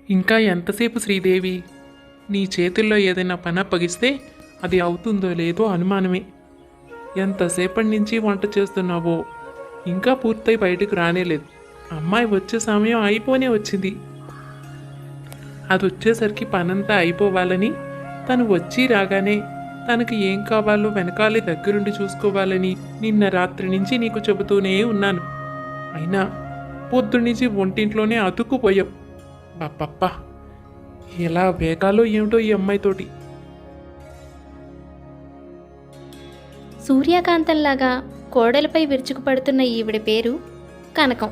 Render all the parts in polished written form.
ఇంకా ఎంతసేపు శ్రీదేవి? నీ చేతుల్లో ఏదైనా పని అప్పగిస్తే అది అవుతుందో లేదో అనుమానమే. ఎంతసేపటి నుంచి వంట చేస్తున్నావో ఇంకా పూర్తయి బయటకు రానేలేదు. అమ్మాయి వచ్చే సమయం అయిపోనే వచ్చింది. అది వచ్చేసరికి పనంతా అయిపోవాలని, తను వచ్చి రాగానే తనకి ఏం కావాలో వెనకాలే దగ్గరుండి చూసుకోవాలని నిన్న రాత్రి నుంచి నీకు చెబుతూనే ఉన్నాను. అయినా పొద్దున్నుంచి ఒంటింట్లోనే అతుక్కుపోయావు. బాప్పప్పా, ఎలా వేగాలో ఏమిటో ఈ అమ్మాయితోటి. సూర్యకాంతంలాగా కోడలపై విరుచుకుపడుతున్న ఈవిడ పేరు కనకం.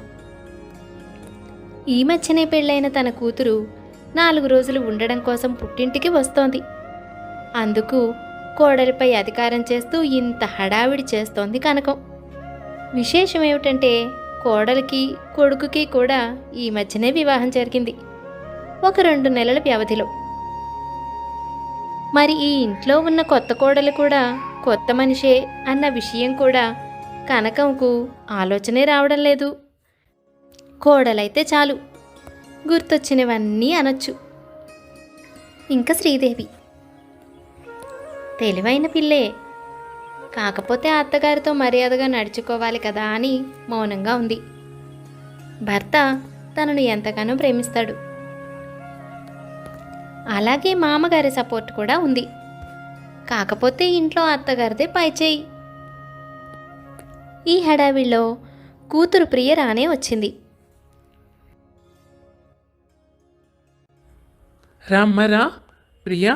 ఈ మధ్యనే పెళ్ళైన తన కూతురు 4 రోజులు ఉండడం కోసం పుట్టింటికి వస్తోంది. అందుకు కోడలిపై అధికారం చేస్తూ ఇంత హడావిడి చేస్తోంది కనకం. విశేషం ఏమిటంటే కోడలికి కొడుకుకి కూడా ఈ మధ్యనే వివాహం జరిగింది, ఒక 2 నెలల వ్యవధిలో. మరి ఈ ఇంట్లో ఉన్న కొత్త కోడలు కూడా కొత్త మనిషే అన్న విషయం కూడా కనకంకు ఆలోచనే రావడం లేదు. కోడలైతే చాలు, గుర్తొచ్చినవన్నీ అనొచ్చు. ఇంకా శ్రీదేవి తెలివైన పిల్లే, కాకపోతే అత్తగారితో మర్యాదగా నడుచుకోవాలి కదా అని మౌనంగా ఉంది. భర్త తనను ఎంతగానో ప్రేమిస్తాడు. అలాగే మామగారి సపోర్ట్ కూడా ఉంది. కాకపోతే ఇంట్లో అత్తగారిదే పైచేయి. ఈ హడావిడిలో కూతురు ప్రియ రానే వచ్చింది. రామ్మరా ప్రియా,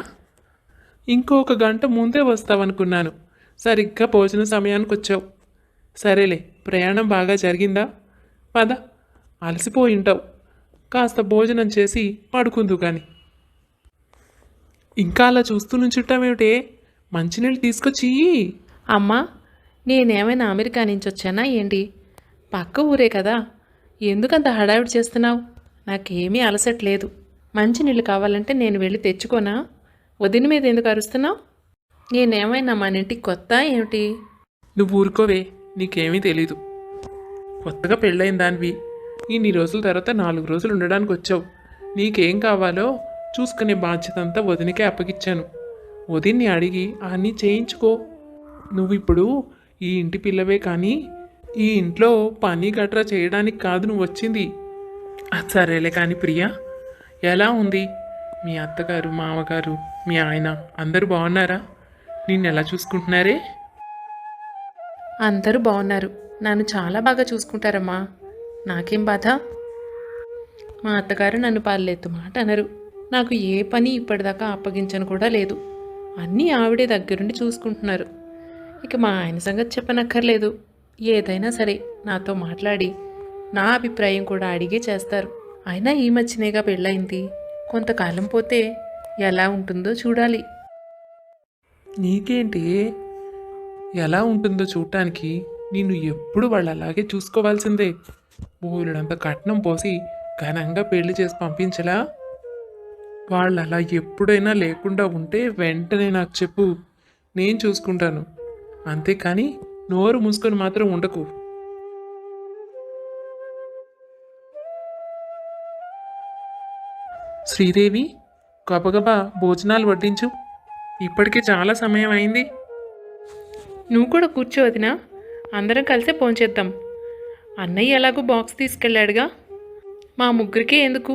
ఇంకొక గంట ముందే వస్తావనుకున్నాను. సరిగ్గా భోజన సమయానికి వచ్చావు. సరేలే, ప్రయాణం బాగా జరిగిందా? పద, అలసిపోయి ఉంటావు. కాస్త భోజనం చేసి పడుకుందు కానీ. ఇంకా అలా చూస్తూ నుంచుంటావేమిటే? మంచినీళ్ళు తీసుకొచ్చి. అమ్మా, నేనేమైనా అమెరికా నుంచి వచ్చానా ఏంటి? పక్క ఊరే కదా, ఎందుకంత హడావిడి చేస్తున్నావు? నాకేమీ అలసట్లేదు. మంచినీళ్ళు కావాలంటే నేను వెళ్ళి తెచ్చుకోనా? వదిన మీద ఎందుకు అరుస్తున్నావు? నేనేమైనా మన ఇంటికి కొత్త ఏమిటి? నువ్వు ఊరుకోవే, నీకేమీ తెలీదు. కొత్తగా పెళ్ళైన దానివి. ఇన్ని రోజుల తర్వాత 4 రోజులు ఉండడానికి వచ్చావు. నీకేం కావాలో చూసుకునే బాధ్యత అంతా వదినకే అప్పగిచ్చాను. వదిన్ని అడిగి అన్నీ చేయించుకో. నువ్వు ఇప్పుడు ఈ ఇంటి పిల్లవే కానీ ఈ ఇంట్లో పని గట్రా చేయడానికి కాదు నువ్వు వచ్చింది. సరేలే కానీ ప్రియా, ఎలా ఉంది మీ అత్తగారు, మామగారు, మీ ఆయన అందరూ బాగున్నారా? నిన్ను ఎలా చూసుకుంటున్నారే? అందరూ బాగున్నారు. నన్ను చాలా బాగా చూసుకుంటారమ్మా. నాకేం బాధ? మా అత్తగారు నన్ను పాలెత్తు మాట అనరు. నాకు ఏ పని ఇప్పటిదాకా అప్పగించను కూడా లేదు. అన్నీ ఆవిడే దగ్గరుండి చూసుకుంటున్నారు. ఇక మా ఆయన సంగతి చెప్పనక్కర్లేదు. ఏదైనా సరే నాతో మాట్లాడి నా అభిప్రాయం కూడా అడిగే చేస్తారు. అయినా ఈ మధ్యనేగా పెళ్ళయింది. కొంతకాలం పోతే ఎలా ఉంటుందో చూడాలి. నీకేంటి, ఎలా ఉంటుందో చూడటానికి నిన్ను ఎప్పుడు వాళ్ళు అలాగే చూసుకోవాల్సిందే. బోలెడంత కట్నం పోసి ఘనంగా పెళ్లి చేసి పంపించలా? వాళ్ళు అలా ఎప్పుడైనా లేకుండా ఉంటే వెంటనే నాకు చెప్పు, నేను చూసుకుంటాను. అంతేకాని నోరు మూసుకొని మాత్రం ఉండకు. శ్రీదేవి, గబగబా భోజనాలు వడ్డించు. ఇప్పటికే చాలా సమయం అయింది. నువ్వు కూడా కూర్చో వదినా, అందరం కలిసే భోంచేద్దాం. అన్నయ్య ఎలాగో బాక్స్ తీసుకెళ్ళాడుగా, మా ముగ్గురికే ఎందుకు?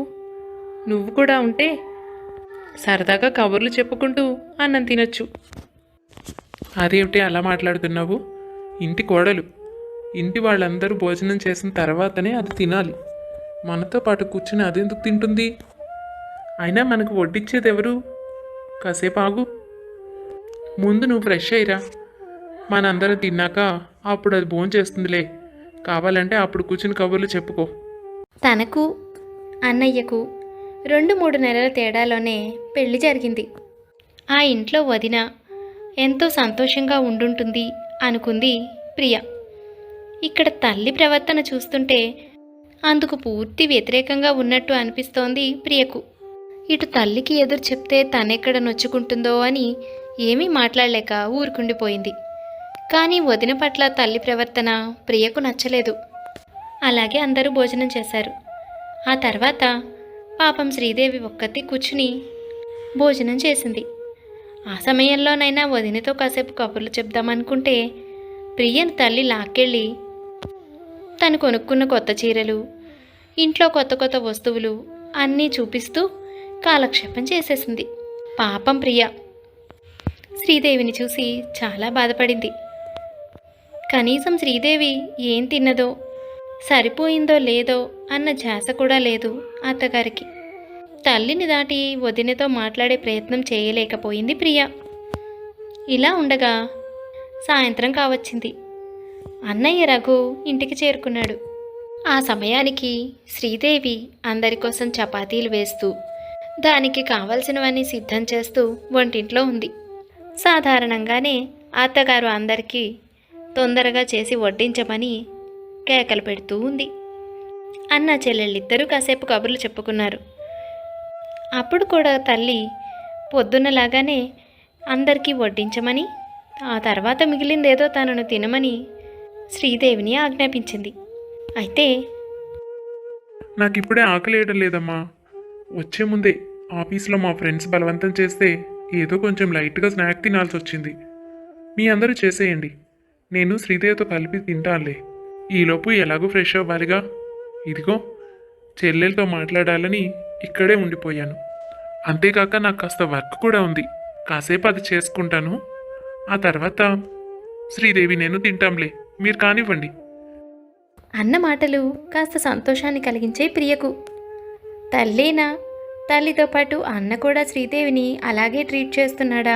నువ్వు కూడా ఉంటే సరదాగా కబుర్లు చెప్పుకుంటూ అన్నం తినొచ్చు. అదేమిటి అలా మాట్లాడుతున్నావు? ఇంటి కోడలు. ఇంటి వాళ్ళందరూ భోజనం చేసిన తర్వాతనే అది తినాలి. మనతో పాటు కూర్చుని అదెందుకు తింటుంది? అయినా మనకు వడ్డిచ్చేది ఎవరు? కాసేపు ఆగు. ముందు నువ్వు ఫ్రెష్ అయ్యిరా. మనందరం తిన్నాక అప్పుడు అది భోంచేస్తుందిలే. కావాలంటే అప్పుడు కూర్చుని కబుర్లు చెప్పుకో. తనకు అన్నయ్యకు 2-3 నెలల తేడాలోనే పెళ్లి జరిగింది. ఆ ఇంట్లో వదిన ఎంతో సంతోషంగా ఉండుంటుంది అనుకుంది ప్రియ. ఇక్కడ తల్లి ప్రవర్తన చూస్తుంటే అందుకు పూర్తి వ్యతిరేకంగా ఉన్నట్టు అనిపిస్తోంది ప్రియకు. ఇటు తల్లికి ఎదురు చెప్తే తనెక్కడ నొచ్చుకుంటుందో అని ఏమీ మాట్లాడలేక ఊరుకుండిపోయింది. కానీ వదిన పట్ల తల్లి ప్రవర్తన ప్రియకు నచ్చలేదు. అలాగే అందరూ భోజనం చేశారు. ఆ తర్వాత పాపం శ్రీదేవి ఒక్కతి కూర్చుని భోజనం చేసింది. ఆ సమయంలోనైనా వదినతో కాసేపు కబుర్లు చెప్దామనుకుంటే ప్రియను తల్లి లాక్కెళ్ళి తను కొనుక్కున్న కొత్త చీరలు, ఇంట్లో కొత్త కొత్త వస్తువులు అన్నీ చూపిస్తూ కాలక్షేపం చేసేసింది. పాపం ప్రియ శ్రీదేవిని చూసి చాలా బాధపడింది. కనీసం శ్రీదేవి ఏం తిన్నదో, సరిపోయిందో లేదో అన్న ధ్యాస కూడా లేదు అత్తగారికి. తల్లిని దాటి వదినతో మాట్లాడే ప్రయత్నం చేయలేకపోయింది ప్రియ. ఇలా ఉండగా సాయంత్రం కావచ్చింది. అన్నయ్య రఘు ఇంటికి చేరుకున్నాడు. ఆ సమయానికి శ్రీదేవి అందరి కోసం చపాతీలు వేస్తూ దానికి కావలసినవన్నీ సిద్ధం చేస్తూ వంటింట్లో ఉంది. సాధారణంగానే అత్తగారు అందరికీ తొందరగా చేసి వడ్డించమని కేకలు పెడుతూ ఉంది. అన్న చెల్లెళ్ళిద్దరూ కాసేపు కబుర్లు చెప్పుకున్నారు. అప్పుడు కూడా తల్లి పొద్దున్నలాగానే అందరికీ వడ్డించమని, ఆ తర్వాత మిగిలిందేదో తనను తినమని శ్రీదేవిని ఆజ్ఞాపించింది. అయితే నాకు ఇప్పుడే ఆకలి వేయడం లేదమ్మా. వచ్చే ముందే ఆఫీస్లో మా ఫ్రెండ్స్ బలవంతం చేస్తే ఏదో కొంచెం లైట్గా స్నాక్ తినాల్సి వచ్చింది. మీ అందరూ చేసేయండి, నేను శ్రీదేవితో కలిపి తింటానులే. ఈలోపు ఎలాగో ఫ్రెష్ అవ్వాలిగా. ఇదిగో చెల్లెలతో మాట్లాడాలని ఇక్కడే ఉండిపోయాను. అంతేకాక నాకు కాస్త వర్క్ కూడా ఉంది, కాసేపు అది చేసుకుంటాను. ఆ తర్వాత శ్రీదేవి నేను తింటాంలే, మీరు కానివ్వండి. అన్న మాటలు కాస్త సంతోషాన్ని కలిగించే ప్రియకు. తల్లేనా, తల్లితో పాటు అన్న కూడా శ్రీదేవిని అలాగే ట్రీట్ చేస్తున్నాడా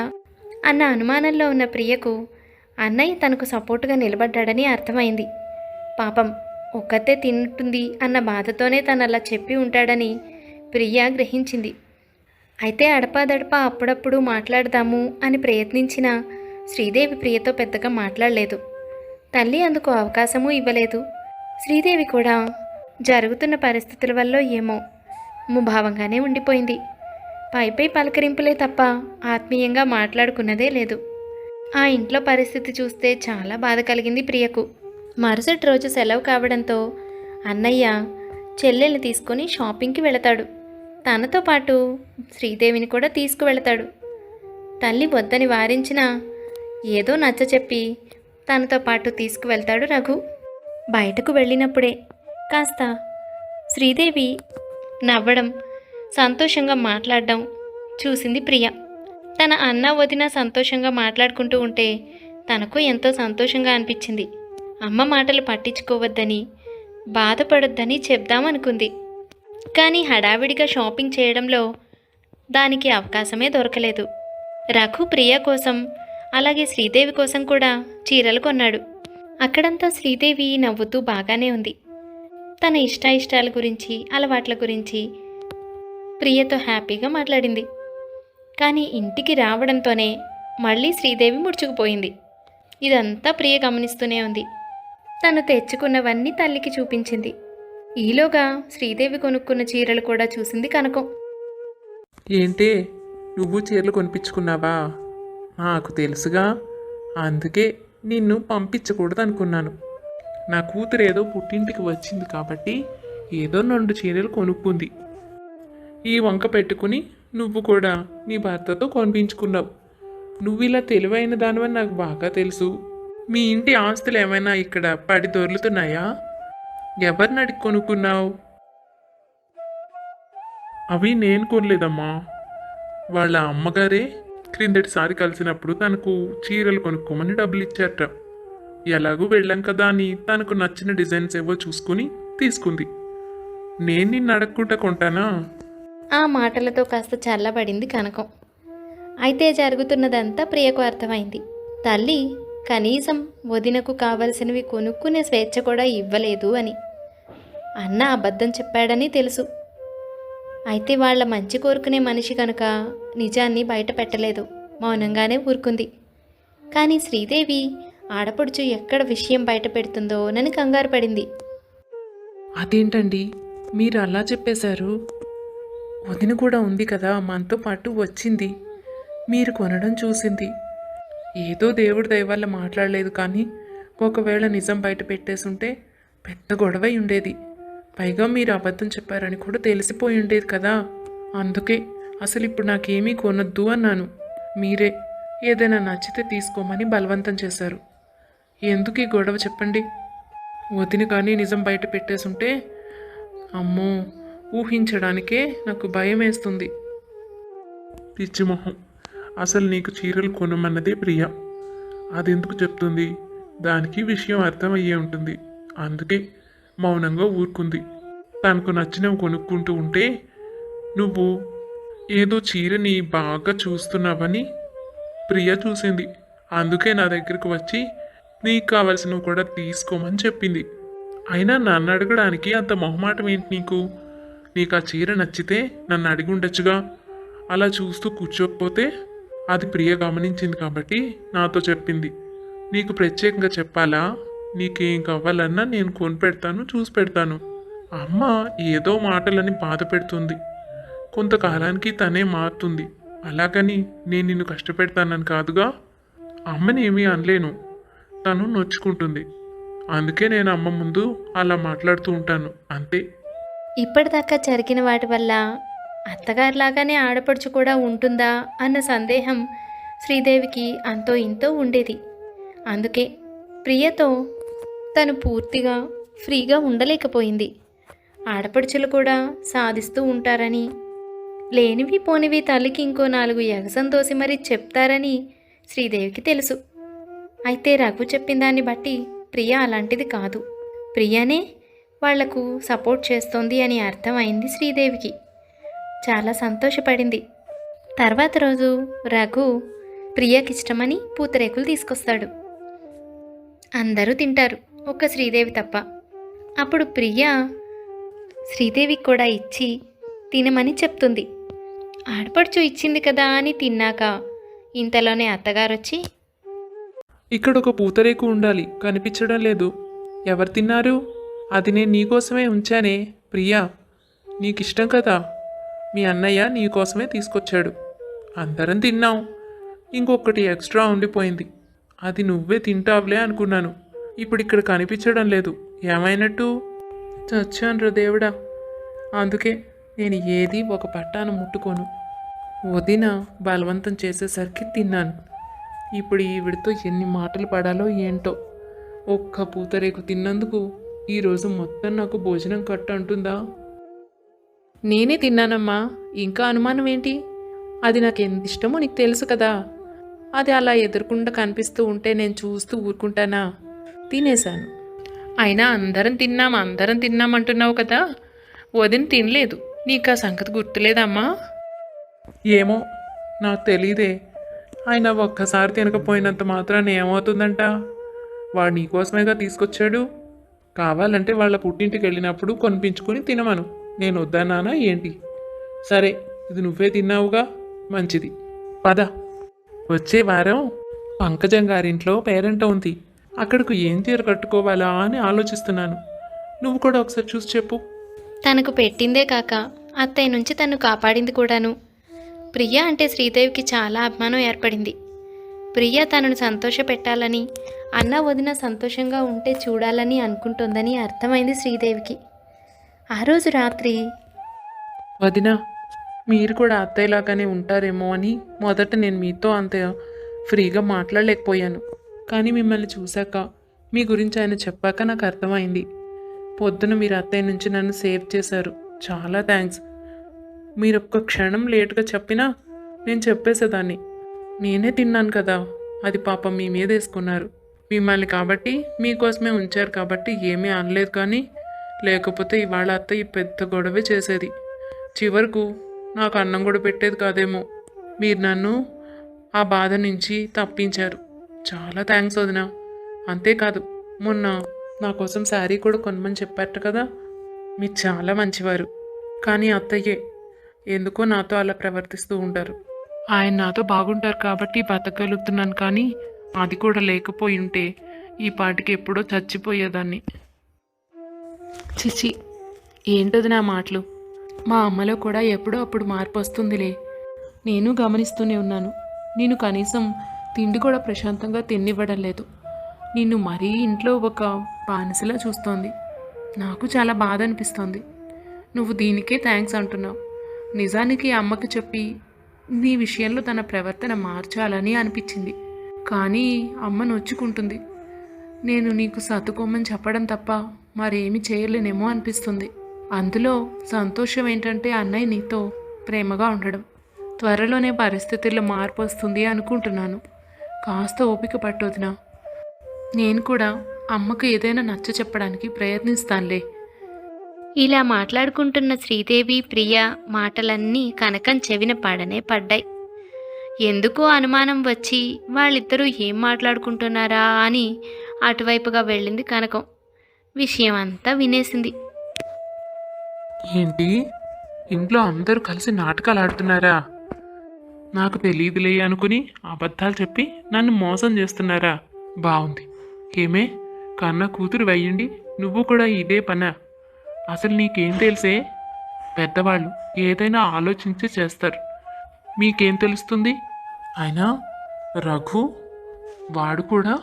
అన్న అనుమానంలో ఉన్న ప్రియకు అన్నయ్య తనకు సపోర్టుగా నిలబడ్డాడని అర్థమైంది. పాపం ఒక్కతే తింటుంది అన్న బాధతోనే తను అలా చెప్పి ఉంటాడని ప్రియ గ్రహించింది. అయితే అడపాదడపా అప్పుడప్పుడు మాట్లాడదాము అని ప్రయత్నించిన శ్రీదేవి ప్రియతో పెద్దగా మాట్లాడలేదు. తల్లి అందుకు అవకాశమూ ఇవ్వలేదు. శ్రీదేవి కూడా జరుగుతున్న పరిస్థితుల వల్ల ఏమో ముభావంగానే ఉండిపోయింది. పైపై పలకరింపులే తప్ప ఆత్మీయంగా మాట్లాడుకున్నదే లేదు. ఆ ఇంట్లో పరిస్థితి చూస్తే చాలా బాధ కలిగింది ప్రియకు. మరుసటి రోజు సెలవు కావడంతో అన్నయ్య చెల్లెల్ని తీసుకొని షాపింగ్కి వెళతాడు. తనతో పాటు శ్రీదేవిని కూడా తీసుకువెళతాడు. తల్లి వద్దని వారించినా ఏదో నచ్చ చెప్పి తనతో పాటు తీసుకువెళ్తాడు రఘు. బయటకు వెళ్ళినప్పుడే కాస్త శ్రీదేవి నవ్వడం, సంతోషంగా మాట్లాడడం చూసింది ప్రియ. తన అన్న వదిన సంతోషంగా మాట్లాడుకుంటూ ఉంటే తనకు ఎంతో సంతోషంగా అనిపించింది. అమ్మ మాటలు పట్టించుకోవద్దని, బాధపడొద్దని చెప్దామనుకుంది. కానీ హడావిడిగా షాపింగ్ చేయడంలో దానికి అవకాశమే దొరకలేదు. రఘు ప్రియ కోసం అలాగే శ్రీదేవి కోసం కూడా చీరలు కొన్నాడు. అక్కడంతా శ్రీదేవి నవ్వుతూ బాగానే ఉంది. తన ఇష్టాయిష్టాల గురించి, అలవాట్ల గురించి ప్రియతో హ్యాపీగా మాట్లాడింది. కానీ ఇంటికి రావడంతోనే మళ్ళీ శ్రీదేవి ముడుచుకుపోయింది. ఇదంతా ప్రియ గమనిస్తూనే ఉంది. తను తెచ్చుకున్నవన్నీ తల్లికి చూపించింది. ఈలోగా శ్రీదేవి కొనుక్కున్న చీరలు కూడా చూసింది కనకం. ఏంటే, నువ్వు చీరలు కొనిపించుకున్నావా? నాకు తెలుసుగా, అందుకే నిన్ను పంపించకూడదు అనుకున్నాను. నా కూతురు ఏదో పుట్టింటికి వచ్చింది కాబట్టి ఏదో 2 చీరలు కొనుక్కుంది. ఈ వంక పెట్టుకుని నువ్వు కూడా నీ భర్తతో కొనిపించుకున్నావు. నువ్వు ఇలా తెలివైన దానివని నాకు బాగా తెలుసు. మీ ఇంటి ఆస్తులు ఏమైనా ఇక్కడ పడి దొర్లుతున్నాయా? ఎవరిని అడిగి కొనుక్కున్నావు? అవి నేను కొనలేదమ్మా, వాళ్ళ అమ్మగారే క్రిందటిసారి కలిసినప్పుడు తనకు చీరలు కొనుక్కోమని డబ్బులు ఇచ్చారట. ఎలాగూ వెళ్ళాం కదా అని తనకు నచ్చిన డిజైన్స్ ఏవో చూసుకుని తీసుకుంది. నేను నిన్ను అడగకుండా కొంటానా? ఆ మాటలతో కాస్త చల్లబడింది కనకం. అయితే జరుగుతున్నదంతా ప్రియకు అర్థమైంది. తల్లి కనీసం వదినకు కావలసినవి కొనుక్కునే స్వేచ్ఛ కూడా ఇవ్వలేదు అని. అన్న అబద్ధం చెప్పాడని తెలుసు. అయితే వాళ్ళ మంచి కోరుకునే మనిషి కనుక నిజాన్ని బయట పెట్టలేదు, మౌనంగానే ఊరుకుంది. కానీ శ్రీదేవి ఆడపడుచు ఎక్కడ విషయం బయట పెడుతుందోనని కంగారు పడింది. అదేంటండి మీరు అలా చెప్పేశారు? వదిన కూడా ఉంది కదా, మనతో పాటు వచ్చింది, మీరు కొనడం చూసింది. ఏదో దేవుడి దయ వల్ల మాట్లాడలేదు, కానీ ఒకవేళ నిజం బయట పెట్టేసుంటే పెద్ద గొడవ ఉండేది. పైగా మీరు అబద్ధం చెప్పారని కూడా తెలిసిపోయి ఉండేది కదా. అందుకే అసలు ఇప్పుడు నాకేమీ కొనొద్దు అన్నాను. మీరే ఏదైనా నచ్చితే తీసుకోమని బలవంతం చేశారు. ఎందుకు ఈ గొడవ చెప్పండి? వదిన కానీ నిజం బయట పెట్టేసుంటే అమ్మో, ఊహించడానికే నాకు భయం వేస్తుంది. పిచ్చిమొహం, అసలు నీకు చీరలు కొనమన్నదే ప్రియ. అదెందుకు చెప్తుంది? దానికి విషయం అర్థమయ్యే ఉంటుంది. అందుకే మౌనంగా ఊరుకుంది. తనకు నచ్చినవి కొనుక్కుంటూ ఉంటే నువ్వు ఏదో చీరని బాగా చూస్తున్నావని ప్రియ చూసింది. అందుకే నా దగ్గరకు వచ్చి నీకు కావలసినవి కూడా తీసుకోమని చెప్పింది. అయినా నన్ను అడగడానికి అంత మొహమాటం ఏంటి నీకు? నీకు ఆ చీర నచ్చితే నన్ను అడిగి ఉండొచ్చుగా. అలా చూస్తూ కూర్చోకపోతే అది ప్రియ గమనించింది కాబట్టి నాతో చెప్పింది. నీకు ప్రత్యేకంగా చెప్పాలా? నీకేం కావాలన్నా నేను కొనిపెడతాను, చూసి పెడతాను. అమ్మ ఏదో మాటలని బాధ పెడుతుంది. కొంతకాలానికి తనే మారుతుంది. అలాగని నేను నిన్ను కష్టపెడతానని కాదుగా. అమ్మని ఏమీ అనలేను, తను నొచ్చుకుంటుంది. అందుకే నేను అమ్మ ముందు అలా మాట్లాడుతూ ఉంటాను, అంతే. ఇప్పటిదాకా జరిగిన వాటి వల్ల అత్తగారిలాగానే ఆడపడుచు కూడా ఉంటుందా అన్న సందేహం శ్రీదేవికి అంతో ఇంతో ఉండేది. అందుకే ప్రియతో తను పూర్తిగా ఫ్రీగా ఉండలేకపోయింది. ఆడపడుచులు కూడా సాధిస్తూ ఉంటారని, లేనివి పోనివి తల్లికి ఇంకో 4 ఎగసం దోసి మరీ చెప్తారని శ్రీదేవికి తెలుసు. అయితే రఘు చెప్పిన దాన్ని బట్టి ప్రియ అలాంటిది కాదు. ప్రియనే వాళ్లకు సపోర్ట్ చేస్తోంది అని అర్థమైంది శ్రీదేవికి. చాలా సంతోషపడింది. తర్వాత రోజు రఘు ప్రియకిష్టమని పూతరేకులు తీసుకొస్తాడు. అందరూ తింటారు, ఒక్క శ్రీదేవి తప్ప. అప్పుడు ప్రియ శ్రీదేవికి కూడా ఇచ్చి తినమని చెప్తుంది. ఆడపడుచు ఇచ్చింది కదా అని తిన్నాక ఇంతలోనే అత్తగారొచ్చి, ఇక్కడ ఒక పూతరేకు ఉండాలి, కనిపించడం లేదు. ఎవరు తిన్నారు? అది నేను నీకోసమే ఉంచానే ప్రియా. నీకిష్టం కదా, మీ అన్నయ్య నీకోసమే తీసుకొచ్చాడు. అందరం తిన్నాం. ఇంకొకటి ఎక్స్ట్రా ఉండిపోయింది. అది నువ్వే తింటావులే అనుకున్నాను. ఇప్పుడు ఇక్కడ కనిపించడం లేదు. ఏమైనట్టు? చచ్చాను దేవుడా. అందుకే నేను ఏది ఒక పట్టాను ముట్టుకోను. వదిన బలవంతం చేసేసరికి తిన్నాను. ఇప్పుడు ఈవిడితో ఎన్ని మాటలు పడాలో ఏంటో. ఒక్క పూతరేకు తిన్నందుకు ఈరోజు మొత్తం నాకు భోజనం కట్టు అంటుందా? నేనే తిన్నానమ్మా, ఇంకా అనుమానం ఏంటి? అది నాకు ఎంత ఇష్టమో నీకు తెలుసు కదా. అది అలా ఎదురుకుండా కనిపిస్తూ ఉంటే నేను చూస్తూ ఊరుకుంటానా? తినేశాను. అయినా అందరం తిన్నాం అంటున్నావు కదా. వదిన తినలేదు, నీకు ఆ సంగతి గుర్తులేదమ్మా? ఏమో, నాకు తెలీదే. ఆయన ఒక్కసారి తినకపోయినంత మాత్రాన్ని ఏమవుతుందంట? వాడు నీకోసమేగా తీసుకొచ్చాడు. కావాలంటే వాళ్ళ పుట్టింటికి వెళ్ళినప్పుడు కొనిపించుకొని తినమను. నేను వద్దన్నానా ఏంటి? సరే, ఇది నువ్వే తిన్నావుగా, మంచిది. పద. వచ్చే వారం పంకజం గారింట్లో పేరెంట్ ఉంది. అక్కడికి ఏం చీర కట్టుకోవాలా అని ఆలోచిస్తున్నాను. నువ్వు కూడా ఒకసారి చూసి చెప్పు. తనకు పెట్టిందే కాక అత్తయ్య నుంచి తను కాపాడింది కూడాను. ప్రియ అంటే శ్రీదేవికి చాలా అభిమానం ఏర్పడింది. ప్రియ తనను సంతోషపెట్టాలని, అన్న వదిన సంతోషంగా ఉంటే చూడాలని అనుకుంటోందని అర్థమైంది శ్రీదేవికి. ఆ రోజు రాత్రి, వదినా, మీరు కూడా అత్తయ్యలాగానే ఉంటారేమో అని మొదట నేను మీతో అంత ఫ్రీగా మాట్లాడలేకపోయాను. కానీ మిమ్మల్ని చూశాక, మీ గురించి ఆయన చెప్పాక నాకు అర్థమైంది. పొద్దున మీరు అత్తయ్య నుంచి నన్ను సేవ్ చేశారు. చాలా థ్యాంక్స్. మీరు ఒక్క క్షణం లేటుగా చెప్పినా నేను చెప్పేసేదాన్ని. నేనే తిన్నాను కదా, అది పాపం మీ మీద వేసుకున్నారు. మిమ్మల్ని కాబట్టి, మీకోసమే ఉంచారు కాబట్టి ఏమీ అనలేదు. కానీ లేకపోతే ఇవాళ అత్తయ్య పెద్ద గొడవే చేసేది. చివరకు నాకు అన్నం కూడా పెట్టేది కాదేమో. మీరు నన్ను ఆ బాధ నుంచి తప్పించారు. చాలా థ్యాంక్స్ వదినా. అంతేకాదు, మొన్న నా కోసం శారీ కూడా కొనమని చెప్పారట కదా. మీరు చాలా మంచివారు. కానీ అత్తయ్యే ఎందుకో నాతో అలా ప్రవర్తిస్తూ ఉంటారు. ఆయన నాతో బాగుంటారు కాబట్టి బతకగలుగుతున్నాను. కానీ అది కూడా లేకపోయి ఉంటే ఈ పాటికి ఎప్పుడో చచ్చిపోయేదాన్ని. చిచి, ఏంటది నా మాటలు? మా అమ్మలో కూడా ఎప్పుడో అప్పుడు మార్పు వస్తుందిలే. నేను గమనిస్తూనే ఉన్నాను. నేను కనీసం తిండి కూడా ప్రశాంతంగా తినివ్వడం లేదు. నిన్ను మరీ ఇంట్లో ఒక బానిసలా చూస్తోంది. నాకు చాలా బాధ అనిపిస్తోంది. నువ్వు దీనికే థ్యాంక్స్ అంటున్నావు. నిజానికి అమ్మకి చెప్పి నీ విషయంలో తన ప్రవర్తన మార్చాలని అనిపించింది. కానీ అమ్మ నొచ్చుకుంటుంది. నేను నీకు సర్దుకోమని చెప్పడం తప్ప మరేమి చేయలేనేమో అనిపిస్తుంది. అందులో సంతోషం ఏంటంటే అన్నయ్య నీతో ప్రేమగా ఉండడం. త్వరలోనే పరిస్థితుల్లో మార్పు వస్తుంది అనుకుంటున్నాను. కాస్త ఓపిక పట్టొదినా. నేను కూడా అమ్మకు ఏదైనా నచ్చ చెప్పడానికి ప్రయత్నిస్తానులే. ఇలా మాట్లాడుకుంటున్న శ్రీదేవి ప్రియ మాటలన్నీ కనకం చెవిన పడనే పడ్డాయి. ఎందుకో అనుమానం వచ్చి వాళ్ళిద్దరూ ఏం మాట్లాడుకుంటున్నారా అని అటువైపుగా వెళ్ళింది కనకం. విషయం అంతా వినేసింది. ఏంటి, ఇంట్లో అందరూ కలిసి నాటకాలు ఆడుతున్నారా? నాకు తెలియదులే అనుకుని అబద్ధాలు చెప్పి నన్ను మోసం చేస్తున్నారా? బాగుంది. ఏమే, కన్న కూతురు వయ్యండి నువ్వు కూడా ఇదే పనా? అసలు నీకేం తెలుసే? పెద్దవాళ్ళు ఏదైనా ఆలోచించి చేస్తారు, మీకేం తెలుస్తుంది? అయినా రఘు వాడు కూడా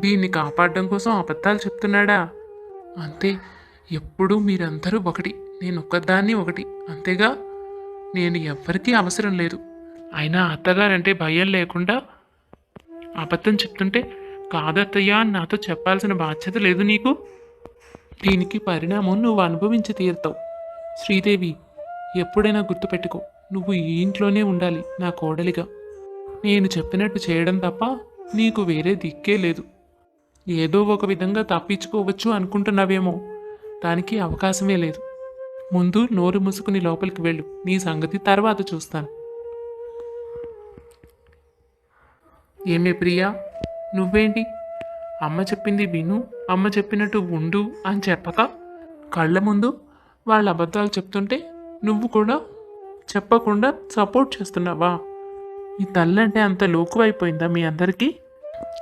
దీన్ని కాపాడడం కోసం అబద్ధాలు చెప్తున్నాడా? అంతే, ఎప్పుడూ మీరందరూ ఒకటి, నేను ఒక్కదాన్ని ఒకటి, అంతేగా. నేను ఎవ్వరికీ అవసరం లేదు. అయినా అత్తగారంటే భయం లేకుండా అబద్ధం చెప్తుంటే కాదత్తయ్యా అని నాతో చెప్పాల్సిన బాధ్యత లేదు నీకు? దీనికి పరిణామం నువ్వు అనుభవించి తీరుతావు. శ్రీదేవి, ఎప్పుడైనా గుర్తుపెట్టుకో, నువ్వు ఈ ఇంట్లోనే ఉండాలి నా కోడలిగా. నేను చెప్పినట్టు చేయడం తప్ప నీకు వేరే దిక్కే లేదు. ఏదో ఒక విధంగా తప్పించుకోవచ్చు అనుకుంటున్నావేమో, దానికి అవకాశమే లేదు. ముందు నోరు మూసుకుని లోపలికి వెళ్ళు, నీ సంగతి తర్వాత చూస్తాను. ఏమే ప్రియా, నువ్వేంటి అమ్మ చెప్పింది విను, అమ్మ చెప్పినట్టు ఉండు అని చెప్పక కళ్ళ ముందు వాళ్ళ అబద్ధాలు చెప్తుంటే నువ్వు కూడా చెప్పకుండా సపోర్ట్ చేస్తున్నావా? ఈ తల్లంటే అంత లోకువైపోయిందా మీ అందరికీ?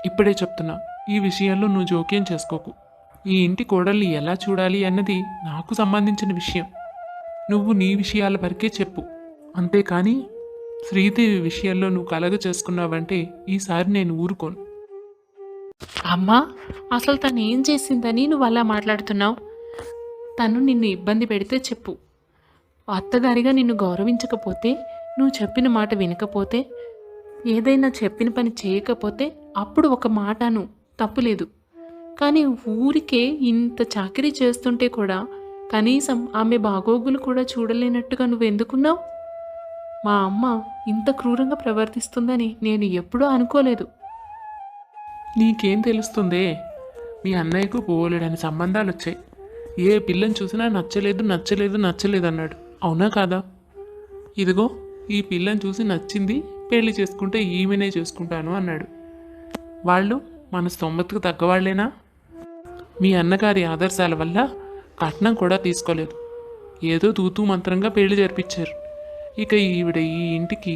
ఇప్పుడే చెప్తున్నా, ఈ విషయంలో నువ్వు జోక్యం చేసుకోకు. ఈ ఇంటి కోడల్ని ఎలా చూడాలి అన్నది నాకు సంబంధించిన విషయం. నువ్వు నీ విషయాల వరకే చెప్పు, అంతేకాని శ్రీదేవి విషయంలో నువ్వు కలగ చేసుకున్నావంటే ఈసారి నేను ఊరుకోను. అమ్మా, అసలు తను ఏం చేసిందని నువ్వు అలా మాట్లాడుతున్నావు? తను నిన్ను ఇబ్బంది పెడితే చెప్పు. అత్తగారిగా నిన్ను గౌరవించకపోతే, నువ్వు చెప్పిన మాట వినకపోతే, ఏదైనా చెప్పిన పని చేయకపోతే అప్పుడు ఒక మాటను తప్పులేదు. కానీ ఊరికే ఇంత చాకరీ చేస్తుంటే కూడా కనీసం ఆమె బాగోగులు కూడా చూడలేనట్టుగా నువ్వెందుకున్నావు? మా అమ్మ ఇంత క్రూరంగా ప్రవర్తిస్తుందని నేను ఎప్పుడూ అనుకోలేదు. నీకేం తెలుస్తుందే? మీ అన్నయ్యకు పోలేడని సంబంధాలు వచ్చాయి. ఏ పిల్లని చూసినా నచ్చలేదు నచ్చలేదు నచ్చలేదు అన్నాడు, అవునా కాదా? ఇదిగో ఈ పిల్లని చూసి నచ్చింది, పెళ్లి చేసుకుంటే ఈమెనే చేసుకుంటాను అన్నాడు. వాళ్ళు మన స్తోమతకు తగ్గవాళ్లేనా? మీ అన్నగారి ఆదర్శాల వల్ల కట్నం కూడా తీసుకోలేదు, ఏదో తూతూ మంత్రంగా పెళ్లి జరిపించారు. ఇక ఈవిడ ఈ ఇంటికి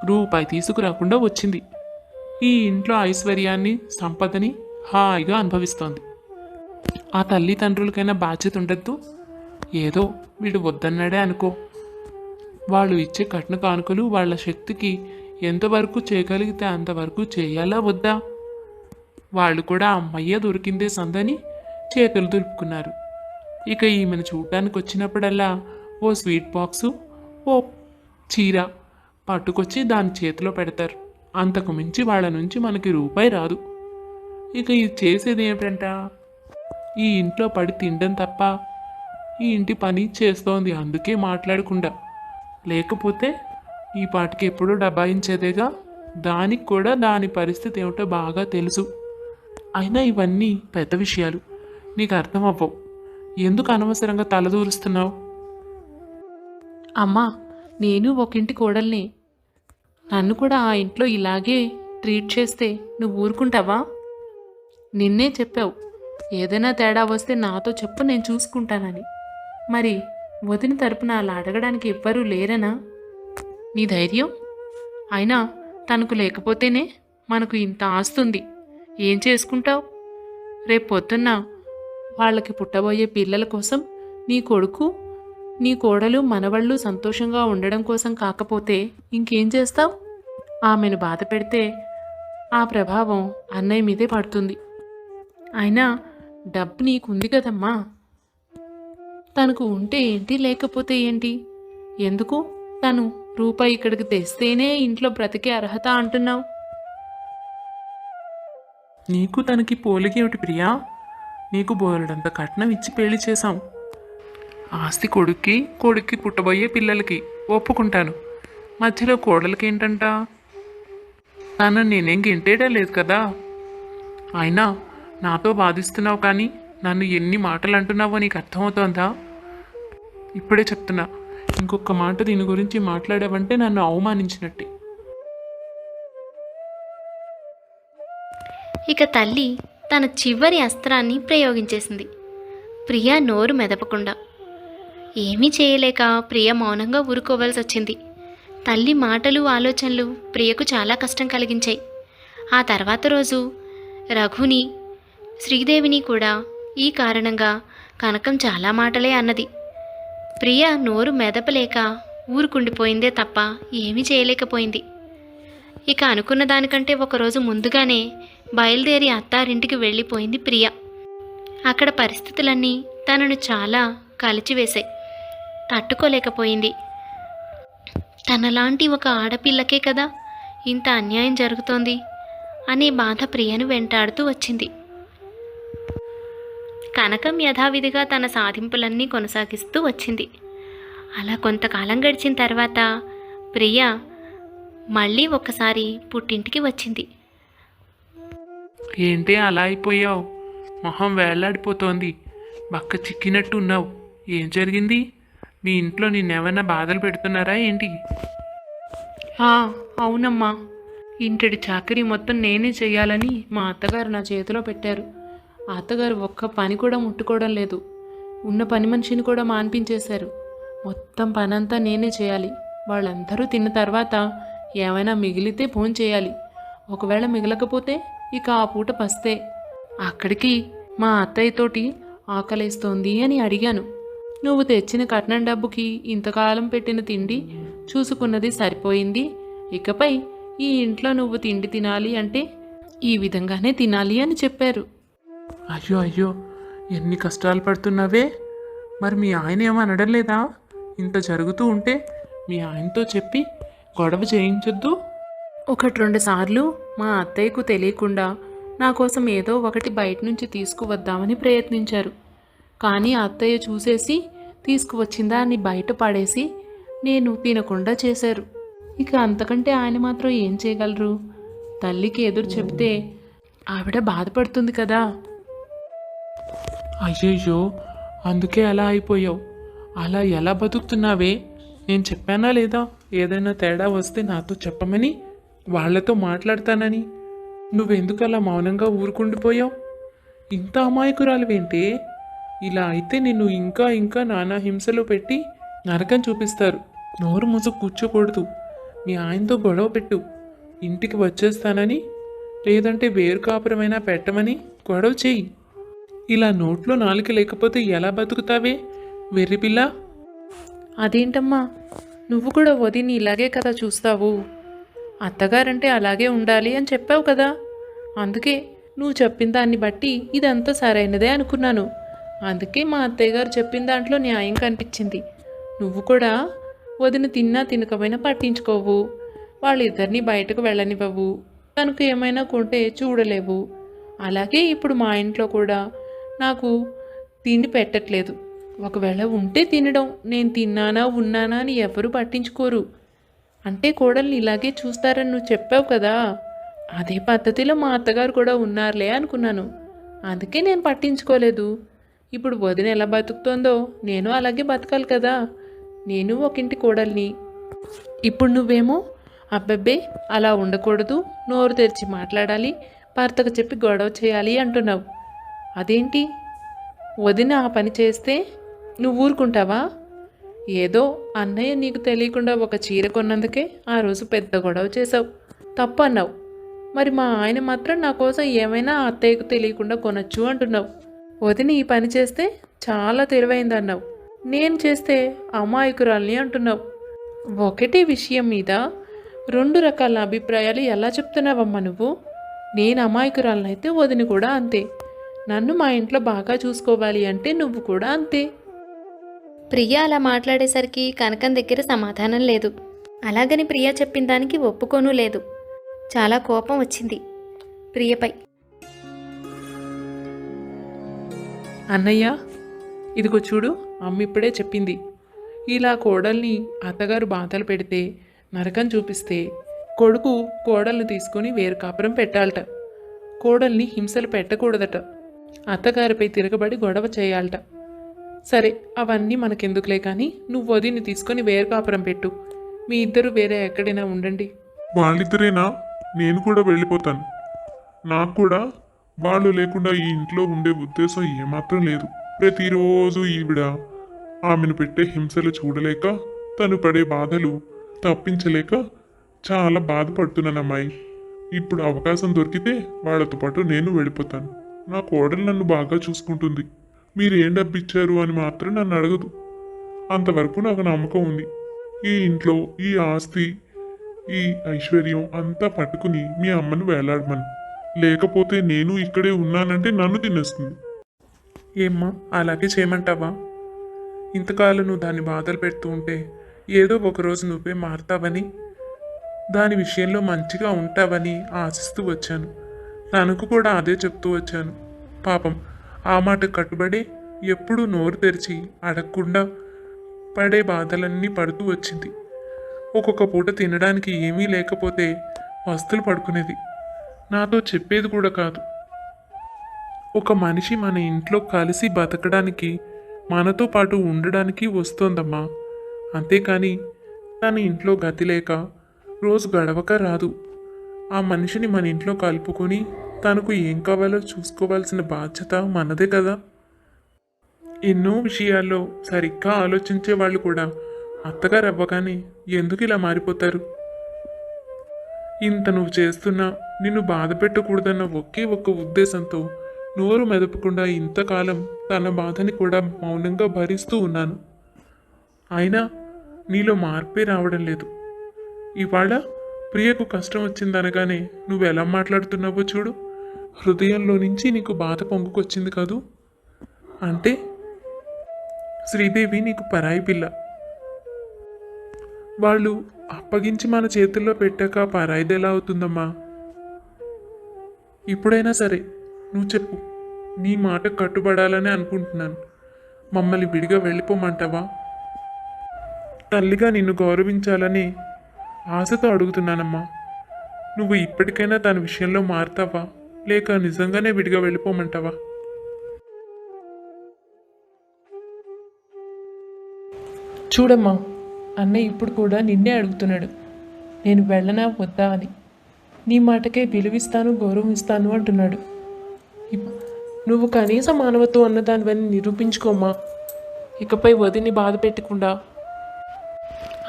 రూపాయి తీసుకురాకుండా వచ్చింది. ఈ ఇంట్లో ఐశ్వర్యాన్ని సంపదని హాయిగా అనుభవిస్తోంది. ఆ తల్లిదండ్రులకైనా బాధ్యత ఉండద్దు? ఏదో వీడు వద్దన్నాడే అనుకో. వాళ్ళు ఇచ్చే కట్న కానుకలు వాళ్ళ శక్తికి ఎంతవరకు చేయగలిగితే అంతవరకు చేయాలా వద్దా? వాళ్ళు కూడా అమ్మయ్య దొరికిందే సందని చేతులు దులుపుకున్నారు. ఇక ఈమెను చూడటానికి వచ్చినప్పుడల్లా ఓ స్వీట్ బాక్సు, ఓ చీర పట్టుకొచ్చి దాని చేతిలో పెడతారు. అంతకు మించి వాళ్ళ నుంచి మనకి రూపాయి రాదు. ఇక ఇది చేసేది ఏమిటంట? ఈ ఇంట్లో పడి తినడం తప్ప ఈ ఇంటి పని చేస్తోంది, అందుకే మాట్లాడకుండా. లేకపోతే ఈ పాటికి ఎప్పుడూ డబాయించేదేగా. దానికి కూడా దాని పరిస్థితి ఏమిటో బాగా తెలుసు. అయినా ఇవన్నీ పెద్ద విషయాలు, నీకు అర్థం అవ్వవు. ఎందుకు అనవసరంగా తలదూరుస్తున్నావు? అమ్మా, నేను ఒక ఇంటి కోడల్ని. నన్ను కూడా ఆ ఇంట్లో ఇలాగే ట్రీట్ చేస్తే నువ్వు ఊరుకుంటావా? నిన్నే చెప్పావు, ఏదైనా తేడా వస్తే నాతో చెప్పు, నేను చూసుకుంటానని. మరి వదిన తరపున అలా అడగడానికి ఎవ్వరూ లేరనా? నీ ధైర్యం? అయినా తనకు లేకపోతేనే మనకు ఇంత ఆస్తుంది. ఏం చేసుకుంటావు? రేపు పొద్దున్న వాళ్ళకి పుట్టబోయే పిల్లల కోసం నీ కొడుకు, నీ కోడలు, మనవళ్ళు సంతోషంగా ఉండడం కోసం కాకపోతే ఇంకేం చేస్తావు? ఆమెను బాధ పెడితే ఆ ప్రభావం అన్నయ్య మీదే పడుతుంది. అయినా డబ్బు నీకుంది కదమ్మా, తనకు ఉంటే ఏంటి లేకపోతే ఏంటి? ఎందుకు తను రూపాయి ఇక్కడికి తెస్తేనే ఇంట్లో బ్రతికే అర్హత అంటున్నావు? నీకు తనకి పోలికేమిటి ప్రియా? నీకు బోలెడంత కట్నం ఇచ్చి పెళ్లి చేశాం. ఆస్తి కొడుక్కి పుట్టబోయే పిల్లలకి ఒప్పుకుంటాను. మధ్యలో కోడలకి ఏంటంట? తను నేనేం గింటేయడం లేదు కదా. అయినా నాతో బాధిస్తున్నావు కానీ నన్ను ఎన్ని మాటలు అంటున్నావో నీకు అర్థమవుతోందా? ఇప్పుడే చెప్తున్నా, ఇంకొక మాట దీని గురించి మాట్లాడావంటే నన్ను అవమానించినట్టే. ఇక తల్లి తన చివరి అస్త్రాన్ని ప్రయోగించేసింది. ప్రియ నోరు మెదపకుండా. ఏమీ చేయలేక ప్రియ మౌనంగా ఊరుకోవాల్సి వచ్చింది. తల్లి మాటలు ఆలోచనలు ప్రియకు చాలా కష్టం కలిగించాయి. ఆ తర్వాత రోజు రఘుని శ్రీదేవిని కూడా ఈ కారణంగా కనకం చాలా మాటలే అన్నది. ప్రియ నోరు మెదపలేక ఊరుకుండిపోయిందే తప్ప ఏమీ చేయలేకపోయింది. ఇక అనుకున్న దానికంటే ఒకరోజు ముందుగానే బయలుదేరి అత్తారింటికి వెళ్ళిపోయింది ప్రియ. అక్కడ పరిస్థితులన్నీ తనను చాలా కలిచివేశాయి. తట్టుకోలేకపోయింది. తనలాంటి ఒక ఆడపిల్లకే కదా ఇంత అన్యాయం జరుగుతోంది అనే బాధ ప్రియను వెంటాడుతూ వచ్చింది. కనకం యథావిధిగా తన సాధింపులన్నీ కొనసాగిస్తూ వచ్చింది. అలా కొంతకాలం గడిచిన తర్వాత ప్రియ మళ్ళీ ఒక్కసారి పుట్టింటికి వచ్చింది. ఏంటి అలా అయిపోయావు? మొహం వేళ్లాడిపోతోంది. బక్క చిక్కినట్టు ఉన్నావు. ఏం జరిగింది? మీ ఇంట్లో నిన్నేమన్నా బాధలు పెడుతున్నారా ఏంటి? అవునమ్మా, ఇంటిడి చాకరీ మొత్తం నేనే చెయ్యాలని మా అత్తగారు నా చేతిలో పెట్టారు. ఆ అత్తగారు ఒక్క పని కూడా ముట్టుకోవడం లేదు. ఉన్న పని మనిషిని కూడా మాన్పించేశారు. మొత్తం పనంతా నేనే చేయాలి. వాళ్ళందరూ తిన్న తర్వాత ఏమైనా మిగిలితే ఫోన్ చేయాలి. ఒకవేళ మిగలకపోతే ఇక ఆ పూట పస్తే. అక్కడికి మా అత్తయ్యతోటి ఆకలేస్తోంది అని అడిగాను. నువ్వు తెచ్చిన కట్నం డబ్బుకి ఇంతకాలం పెట్టిన తిండి చూసుకున్నది సరిపోయింది. ఇకపై ఈ ఇంట్లో నువ్వు తిండి తినాలి అంటే ఈ విధంగానే తినాలి అని చెప్పారు. అయ్యో అయ్యో, ఎన్ని కష్టాలు పడుతున్నావే. మరి మీ ఆయన ఏమనడం లేదా? ఇంత జరుగుతూ ఉంటే మీ ఆయనతో చెప్పి గొడవ చేయించొద్దు. 1-2 సార్లు మా అత్తయ్యకు తెలియకుండా నా కోసం ఏదో ఒకటి బయట నుంచి తీసుకువద్దామని ప్రయత్నించారు. కానీ అత్తయ్య చూసేసి తీసుకువచ్చిన దాన్ని బయట పడేసి నేను తినకుండా చేశారు. ఇక అంతకంటే ఆయన మాత్రం ఏం చేయగలరు? తల్లికి ఎదురు చెప్తే ఆవిడ బాధపడుతుంది కదా. అయ్యయ్యో, అందుకే అలా అయిపోయావు. అలా ఎలా బతుకుతున్నావే? నేను చెప్పానా లేదా ఏదైనా తేడా వస్తే నాతో చెప్పమని, వాళ్లతో మాట్లాడతానని? నువ్వెందుకు అలా మౌనంగా ఊరుకుండిపోయావు? ఇంత అమాయకురాలువేంటే? ఇలా అయితే నిన్ను ఇంకా ఇంకా నానా హింసలు పెట్టి నరకం చూపిస్తారు. నోరు మూసు కూర్చోకూడదు. మీ ఆయనతో గొడవ పెట్టు. ఇంటికి వచ్చేస్తానని, లేదంటే వేరు కాపురమైనా పెట్టమని గొడవ చెయ్యి. ఇలా నోట్లో నాలుక లేకపోతే ఎలా బతుకుతావే వెర్రిపిల్ల? అదేంటమ్మా, నువ్వు కూడా వదిని ఇలాగే కదా చూస్తావు? అత్తగారంటే అలాగే ఉండాలి అని చెప్పావు కదా. అందుకే నువ్వు చెప్పిన దాన్ని బట్టి ఇదంతా సరైనదే అనుకున్నాను. అందుకే మా అత్తయ్య గారు చెప్పిన దాంట్లో న్యాయం కనిపించింది. నువ్వు కూడా వదిన తిన్నా తినకపోయినా పట్టించుకోవు. వాళ్ళిద్దరినీ బయటకు వెళ్ళనివ్వవు. తనకు ఏమైనా కొంటే చూడలేవు. అలాగే ఇప్పుడు మా ఇంట్లో కూడా నాకు తిండి పెట్టట్లేదు. ఒకవేళ ఉంటే తినడం, నేను తిన్నానా ఉన్నానా అని ఎవరు పట్టించుకోరు. అంటే కోడల్ని ఇలాగే చూస్తారని నువ్వు చెప్పావు కదా. అదే పద్ధతిలో మా అత్తగారు కూడా ఉన్నారులే అనుకున్నాను. అందుకే నేను పట్టించుకోలేదు. ఇప్పుడు వదిన ఎలా బతుకుతోందో నేను అలాగే బతకాలి కదా. నేను ఒక ఇంటి కోడల్ని. ఇప్పుడు నువ్వేమో అబ్బబ్బే అలా ఉండకూడదు, నోరు తెరిచి మాట్లాడాలి, భర్తకు చెప్పి గొడవ చేయాలి అంటున్నావు. అదేంటి? వదిన ఆ పని చేస్తే నువ్వు ఊరుకుంటావా? ఏదో అన్నయ్య నీకు తెలియకుండా ఒక చీర కొన్నందుకే ఆ రోజు పెద్ద గొడవ చేసావు, తప్పు అన్నావు. మరి మా ఆయన మాత్రం నా కోసం ఏమైనా అత్తయ్యకు తెలియకుండా కొనొచ్చు అంటున్నావు. వదిన ఈ పని చేస్తే చాలా తెలివైంది అన్నావు. నేను చేస్తే అమాయకురాల్ని అంటున్నావు. ఒకటే విషయం మీద 2 రకాల అభిప్రాయాలు ఎలా చెప్తున్నావమ్మా నువ్వు? నేను అమాయకురాలనైతే వదిన కూడా అంతే. నన్ను మా ఇంట్లో బాగా చూసుకోవాలి అంటే నువ్వు కూడా అంతే. ప్రియ అలా మాట్లాడేసరికి కనకం దగ్గర సమాధానం లేదు. అలాగని ప్రియ చెప్పిన దానికి ఒప్పుకోనూ లేదు. చాలా కోపం వచ్చింది ప్రియపై. అన్నయ్య, ఇదిగో చూడు, అమ్మ ఇప్పుడే చెప్పింది. ఇలా కోడల్ని అత్తగారు బాధలు పెడితే, నరకం చూపిస్తే కొడుకు కోడల్ని తీసుకొని వేరు కాపురం పెట్టాలట. కోడల్ని హింసలు పెట్టకూడదట. అత్తగారిపై తిరగబడి గొడవ చేయాలట. సరే, అవన్నీ మనకెందుకులే కానీ నువ్వు వదిని తీసుకొని వేరు కాపురం పెట్టు. మీ ఇద్దరు వేరే ఎక్కడైనా ఉండండి. వాళ్ళిద్దరేనా? నేను కూడా వెళ్ళిపోతాను. నాకు కూడా వాళ్ళు లేకుండా ఈ ఇంట్లో ఉండే ఉద్దేశం ఏమాత్రం లేదు. ప్రతిరోజు ఈవిడ ఆమెను పెట్టే హింసలు చూడలేక, తను పడే బాధలు తప్పించలేక చాలా బాధపడుతున్నానమ్మాయి. ఇప్పుడు అవకాశం దొరికితే వాళ్ళతో పాటు నేను వెళ్ళిపోతాను. నా కోడలు నన్ను బాగా చూసుకుంటుంది. మీరు ఏం డబ్బిచ్చారు అని మాత్రం నన్ను అడగదు. అంతవరకు నాకు నమ్మకం ఉంది. ఈ ఇంట్లో ఈ ఆస్తి, ఈ ఐశ్వర్యం అంతా పట్టుకుని మీ అమ్మను వేలాడమను. లేకపోతే నేను ఇక్కడే ఉన్నానంటే నన్ను తినేస్తుంది. ఏమ్మా అలాగే చేయమంటావా? ఇంతకాలం నువ్వు దాన్ని బాధలు పెడుతూ ఉంటే ఏదో ఒకరోజు నువ్వే మారుతావని, దాని విషయంలో మంచిగా ఉంటావని ఆశిస్తూ వచ్చాను. తనకు కూడా అదే చెప్తూ వచ్చాను. పాపం ఆ మాటకు కట్టుబడి ఎప్పుడూ నోరు తెరిచి అడగకుండా పడే బాధలన్నీ పడుతూ వచ్చింది. ఒక్కొక్క పూట తినడానికి ఏమీ లేకపోతే వస్తువులు పడుకునేది. నాతో చెప్పేది కూడా కాదు. ఒక మనిషి మన ఇంట్లో కలిసి బతకడానికి, మనతో పాటు ఉండడానికి వస్తోందమ్మా. అంతేకాని తన ఇంట్లో గతి లేక రోజు గడవక రాదు. ఆ మనిషిని మన ఇంట్లో కలుపుకొని తనకు ఏం కావాలో చూసుకోవాల్సిన బాధ్యత మనదే కదా. ఎన్నో విషయాల్లో సరిగ్గా ఆలోచించే వాళ్ళు కూడా అత్తగారు అవ్వగానే ఎందుకు ఇలా మారిపోతారు? ఇంత నువ్వు చేస్తున్నా నిన్ను బాధ పెట్టకూడదన్న ఒకే ఒక్క ఉద్దేశంతో నోరు మెదపకుండా ఇంతకాలం తన బాధని కూడా మౌనంగా భరిస్తూ ఉన్నాను. అయినా నీలో మార్పే రావడం లేదు. ఇవాళ ప్రియకు కష్టం వచ్చిందనగానే నువ్వు ఎలా మాట్లాడుతున్నావో చూడు. హృదయంలో నుంచి నీకు బాధ పొంగుకొచ్చింది కదూ. అంటే శ్రీదేవి నీకు పరాయి పిల్ల. వాళ్ళు అప్పగించి మన చేతుల్లో పెట్టాక పరాయిది ఎలా అవుతుందమ్మా? ఇప్పుడైనా సరే నువ్వు చెప్పు. నీ మాట కట్టుబడాలని అనుకుంటున్నాను. మమ్మల్ని విడిగా వెళ్ళిపోమంటావా? తల్లిగా నిన్ను గౌరవించాలని ఆశతో అడుగుతున్నానమ్మా. నువ్వు ఇప్పటికైనా తన విషయంలో మారుతావా, లేక నిజంగానే విడిగా వెళ్ళిపోమంటావా? చూడమ్మా, అన్నయ్య ఇప్పుడు కూడా నిన్నే అడుగుతున్నాడు, నేను వెళ్ళనా వద్దా అని. నీ మాటకే విలువిస్తాను, గౌరవిస్తాను అంటున్నాడు. నువ్వు కనీసం మానవత్వం అన్నదానివని నిరూపించుకోమ్మా. ఇకపై వదిని బాధ పెట్టకుండా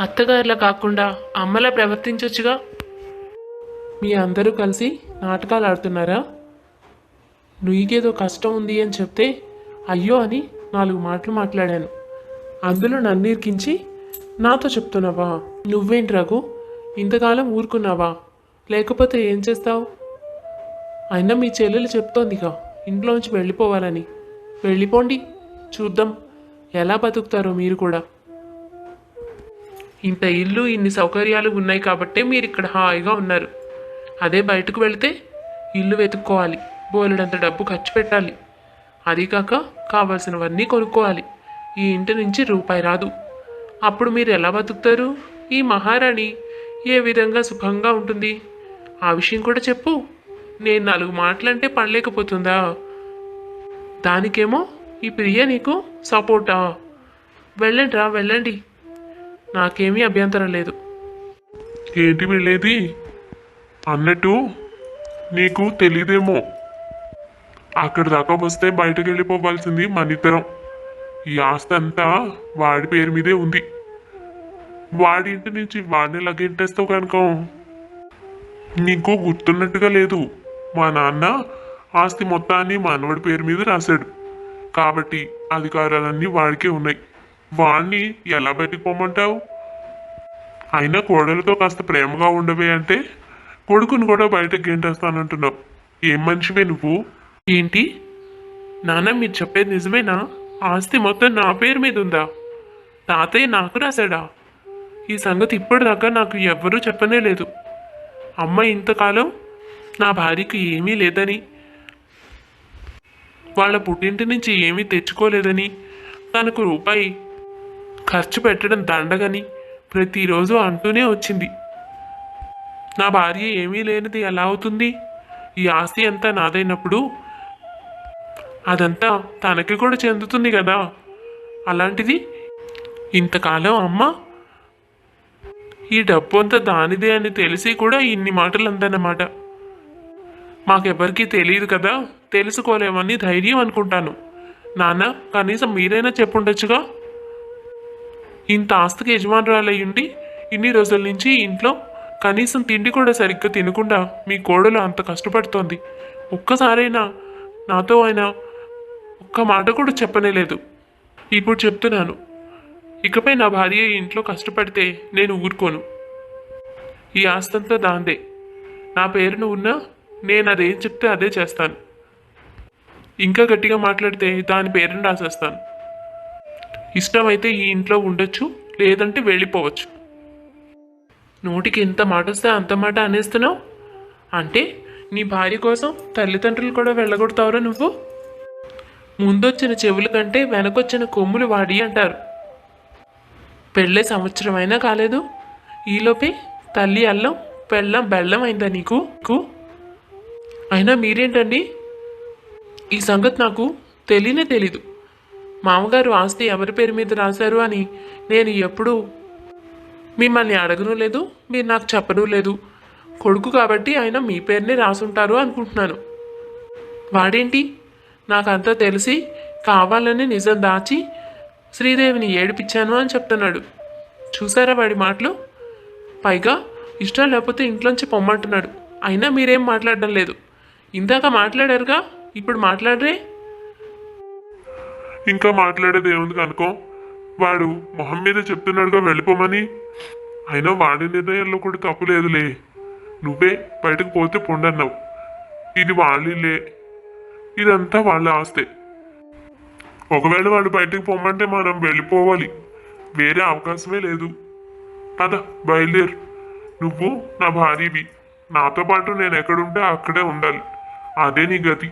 అత్తగారిలా కాకుండా అమ్మలా ప్రవర్తించొచ్చుగా. మీ అందరూ కలిసి నాటకాలు ఆడుతున్నారా? నీకేదో కష్టం ఉంది అని చెప్తే అయ్యో అని 4 మాటలు మాట్లాడాను. అందులో నన్ను ఇరికించి నాతో చెప్తున్నావా? నువ్వేంటి రఘు, ఇంతకాలం ఊరుకున్నావా? లేకపోతే ఏం చేస్తావు? అయినా మీ చెల్లెలు చెప్తోందిగా ఇంట్లోంచి వెళ్ళిపోవాలని. వెళ్ళిపోండి, చూద్దాం ఎలా బతుకుతారో మీరు కూడా. ఇంత ఇల్లు, ఇన్ని సౌకర్యాలు ఉన్నాయి కాబట్టే మీరు ఇక్కడ హాయిగా ఉన్నారు. అదే బయటకు వెళితే ఇల్లు వెతుక్కోవాలి, బోలెడంత డబ్బు ఖర్చు పెట్టాలి. అది కాక కావాల్సినవన్నీ కొనుక్కోవాలి. ఈ ఇంటి నుంచి రూపాయి రాదు. అప్పుడు మీరు ఎలా బతుకుతారు? ఈ మహారాణి ఏ విధంగా సుఖంగా ఉంటుంది? ఆ విషయం కూడా చెప్పు. నేను 4 మాటలంటే పడలేకపోతుందా? దానికేమో ఈ ప్రియ నీకు సపోర్టా? వెళ్ళండి రా, వెళ్ళండి, నాకేమీ అభ్యంతరం లేదు. ఏంటి వెళ్ళేది? అన్నట్టు నీకు తెలీదేమో, అక్కడి దాకా వస్తే బయటకు వెళ్ళిపోవాల్సింది మనిద్దరం. ఈ ఆస్తి అంతా వాడి పేరు మీదే ఉంది. వాడి ఇంటి నుంచి వాడిని లగెంటేస్తావు కనుక. నీకు గుర్తున్నట్టుగా లేదు, మా నాన్న ఆస్తి మొత్తాన్ని మనవడి పేరు మీద రాశాడు. కాబట్టి అధికారాలన్నీ వాడికే ఉన్నాయి. వాడిని ఎలా బయటికి పోమంటావు? అయినా కోడలతో కాస్త ప్రేమగా ఉండవే అంటే కొడుకుని కూడా బయటకు గెంటేస్తానంటున్నావు. ఏం మనిషివే నువ్వు? ఏంటి నాన్న, మీరు చెప్పేది నిజమేనా? ఆస్తి మొత్తం నా పేరు మీద ఉందా? తాతయ్య నాకు రాశాడా? ఈ సంగతి ఇప్పటిదాకా నాకు ఎవ్వరూ చెప్పనే లేదు. అమ్మ ఇంతకాలం నా భార్యకి ఏమీ లేదని, వాళ్ళ పుట్టింటి నుంచి ఏమీ తెచ్చుకోలేదని, తనకు రూపాయి ఖర్చు పెట్టడం దండగని ప్రతిరోజు అంటూనే వచ్చింది. నా భార్య ఏమీ లేనిది ఎలా అవుతుంది? ఈ ఆస్తి అంతా నాదైనప్పుడు అదంతా తనకి కూడా చెందుతుంది కదా. అలాంటిది ఇంతకాలం అమ్మ ఈ డబ్బు అంతా దానిదే అని తెలిసి కూడా ఇన్ని మాటలు అందన్నమాట. మాకెవ్వరికీ తెలియదు కదా, తెలుసుకోలేమని ధైర్యం అనుకుంటాను. నాన్న, కనీసం మీరైనా చెప్పుండొచ్చుగా. ఇంత ఆస్తికి యజమానురాలయ్యుండి ఇన్ని రోజుల నుంచి ఇంట్లో కనీసం తిండి కూడా సరిగ్గా తినకుండా మీ కోడలు అంత కష్టపడుతోంది. ఒక్కసారైనా నాతో అయినా ఒక్క మాట కూడా చెప్పనేలేదు. ఇప్పుడు చెప్తున్నాను, ఇకపై నా భార్య ఈ ఇంట్లో కష్టపడితే నేను ఊరుకోను. ఈ ఆస్తంతా దాందే. నా పేరున ఉన్నా నేను అదేం చెప్తే అదే చేస్తాను. ఇంకా గట్టిగా మాట్లాడితే దాని పేరును రాసేస్తాను. ఇష్టమైతే ఈ ఇంట్లో ఉండొచ్చు, లేదంటే వెళ్ళిపోవచ్చు. నోటికి ఎంత మాట వస్తే అంత మాట అనేస్తున్నావు. అంటే నీ భార్య కోసం తల్లిదండ్రులు కూడా వెళ్ళగొడతావురా నువ్వు? ముందొచ్చిన చెవుల కంటే వెనకొచ్చిన కొమ్ములు వాడి అంటారు. పెళ్ళే సంవత్సరం అయినా కాలేదు, ఈలోపే తల్లి అల్లం పెళ్ళం బెల్లం అయిందా నీకు? అయినా మీరేంటండి, ఈ సంగతి నాకు తెలియనే తెలీదు. మామగారు ఆస్తి ఎవరి పేరు మీద రాశారు అని నేను ఎప్పుడూ మిమ్మల్ని అడగను లేదు, మీరు నాకు చెప్పను లేదు. కొడుకు కాబట్టి ఆయన మీ పేరునే రాసుంటారు అనుకుంటున్నాను. వాడేంటి, నాకంతా తెలిసి కావాలని నిజం దాచి శ్రీదేవిని ఏడిపించాను అని చెప్తున్నాడు. చూసారా వాడి మాటలు? పైగా ఇష్టం లేకపోతే ఇంట్లోంచి పొమ్మంటున్నాడు. అయినా మీరేం మాట్లాడడం లేదు. ఇందాక మాట్లాడారుగా, ఇప్పుడు మాట్లాడరే? ఇంకా మాట్లాడేది ఏముంది కనుకో, వాడు మొహం మీద చెప్తున్నాడుగా వెళ్ళిపోమని. అయినా వాడి నిర్ణయంలో కూడా తప్పు లేదులే. నువ్వే బయటకు పోతే పొండన్నావు. ఇది వాళ్ళే, ఇదంతా వాళ్ళ ఆస్తే. ఒకవేళ వాడు బయటకు పొమ్మంటే మనం వెళ్ళిపోవాలి, వేరే అవకాశమే లేదు. పద బయలుదేరు. నువ్వు నా భార్యవి, నాతో పాటు నేను ఎక్కడుంటే అక్కడే ఉండాలి. అదే నీ గతి.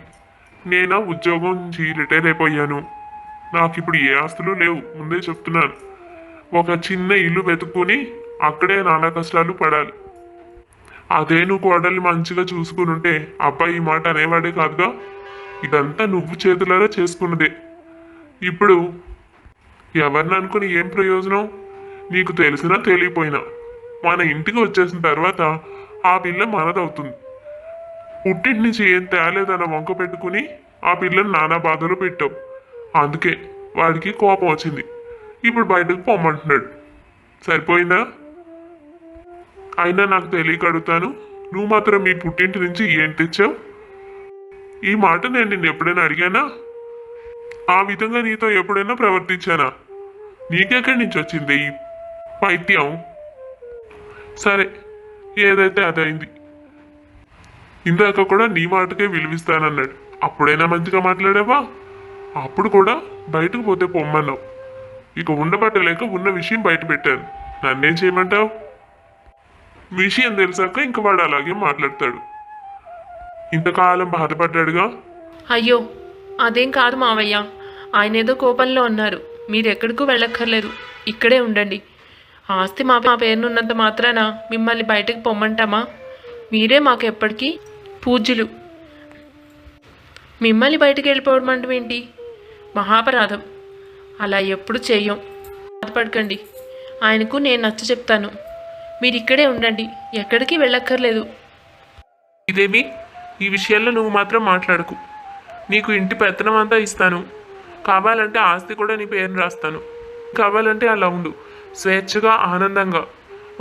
నేను ఉద్యోగం నుంచి రిటైర్ అయిపోయాను. నాకు ఇప్పుడు ఏ ఆస్తులు లేవు, ముందే చెప్తున్నాను. ఒక చిన్న ఇల్లు వెతుక్కుని అక్కడే నానా కష్టాలు పడాలి. అదే నువ్వు కోడల్ని మంచిగా చూసుకుని ఉంటే అబ్బాయి ఈ మాట అనేవాడే కాదుగా. ఇదంతా నువ్వు చేతులారా చేసుకున్నదే. ఇప్పుడు ఎవరిని అనుకుని ఏం ప్రయోజనం? నీకు తెలిసినా తెలియపోయినా మన ఇంటికి వచ్చేసిన తర్వాత ఆ పిల్ల మనదవుతుంది. పుట్టింటి నుంచి ఏం తేలేదన్న వంక పెట్టుకుని ఆ పిల్లని నానా బాధలు పెట్టావు. అందుకే వాడికి కోపం వచ్చింది. ఇప్పుడు బయటకు పొమ్మంటున్నాడు. సరిపోయిందా? అయినా నాకు తెలియక అడుగుతాను, నువ్వు మాత్రం మీ పుట్టింటి నుంచి ఏం తెచ్చావు? ఈ మాట నేను నిన్ను ఎప్పుడైనా అడిగానా? ఆ విధంగా నీతో ఎప్పుడైనా ప్రవర్తించానా? నీకెక్కడి నుంచి వచ్చింది ఈ పైత్యం? సరే, ఏదైతే అదైంది. ఇందాక కూడా నీ మాటకే విలువిస్తానన్నాడు. అప్పుడైనా మంచిగా మాట్లాడావా? అప్పుడు కూడా బయటకు పోతే పొమ్మన్నావు. ఇక ఉండబట్టలేక ఉన్న విషయం బయట పెట్టాను. నన్నేం చేయమంటావు? విషయం తెలిసాక ఇంక వాడు అలాగే మాట్లాడతాడు. ఇంతకాలం బాధపడ్డాడుగా. అయ్యో, అదేం కాదు మావయ్య. ఆయన ఏదో కోపంలో ఉన్నారు. మీరు ఎక్కడికి వెళ్ళక్కర్లేదు, ఇక్కడే ఉండండి. ఆస్తి మా పేరునున్నంత మాత్రాన మిమ్మల్ని బయటకు పొమ్మంటామా? మీరే మాకు ఎప్పటికీ పూజ్యులు. మిమ్మల్ని బయటకు వెళ్ళిపోవడం అంటే ఏంటి? మహాపరాధం. అలా ఎప్పుడు చెయ్యం. బాధపడకండి. ఆయనకు నేను నచ్చ చెప్తాను. మీరు ఇక్కడే ఉండండి, ఎక్కడికి వెళ్ళక్కర్లేదు. ఇదేమి, ఈ విషయాల్లో నువ్వు మాత్రం మాట్లాడకు. నీకు ఇంటి పెత్తనం అంతా ఇస్తాను. కావాలంటే ఆస్తి కూడా నీ పేరుని రాస్తాను. కావాలంటే అలా ఉండు, స్వేచ్ఛగా ఆనందంగా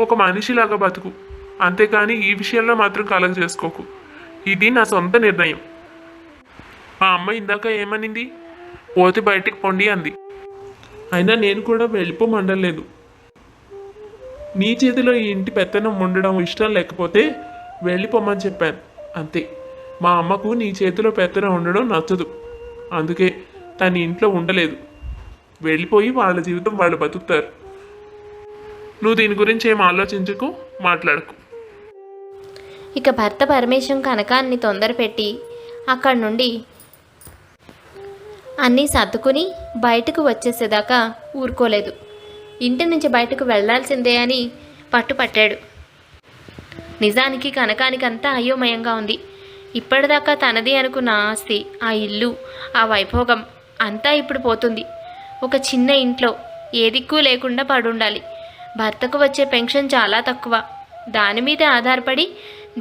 ఒక మనిషిలాగా బతుకు. అంతేకాని ఈ విషయంలో మాత్రం కలగ చేసుకోకు. ఇది నా సొంత నిర్ణయం. మా అమ్మ ఇందాక ఏమనింది? పోతే బయటికి పొండి అంది. అయినా నేను కూడా వెళ్ళిపోమండలేదు. నీ చేతిలో ఈ ఇంటి పెత్తనం ఉండడం ఇష్టం లేకపోతే వెళ్ళిపోమని చెప్పాను, అంతే. మా అమ్మకు నీ చేతిలో పెత్తనం ఉండడం నచ్చదు. అందుకే తన ఇంట్లో ఉండలేదు. వెళ్ళిపోయి వాళ్ళ జీవితం వాళ్ళు బతుకుతారు. నువ్వు దీని గురించి ఏం ఆలోచించకు, మాట్లాడకు. ఇక భర్త పరమేశం కనకాన్ని తొందరపెట్టి అక్కడి నుండి అన్నీ సర్దుకుని బయటకు వచ్చేసేదాకా ఊరుకోలేదు. ఇంటి నుంచి బయటకు వెళ్లాల్సిందే అని పట్టుపట్టాడు. నిజానికి కనకానికంతా అయోమయంగా ఉంది. ఇప్పటిదాకా తనది అనుకున్న ఆస్తి, ఆ ఇల్లు, ఆ వైభోగం అంతా ఇప్పుడు పోతుంది. ఒక చిన్న ఇంట్లో ఏ దిక్కు లేకుండా పడుండాలి. భర్తకు వచ్చే పెన్షన్ చాలా తక్కువ. దాని మీదే ఆధారపడి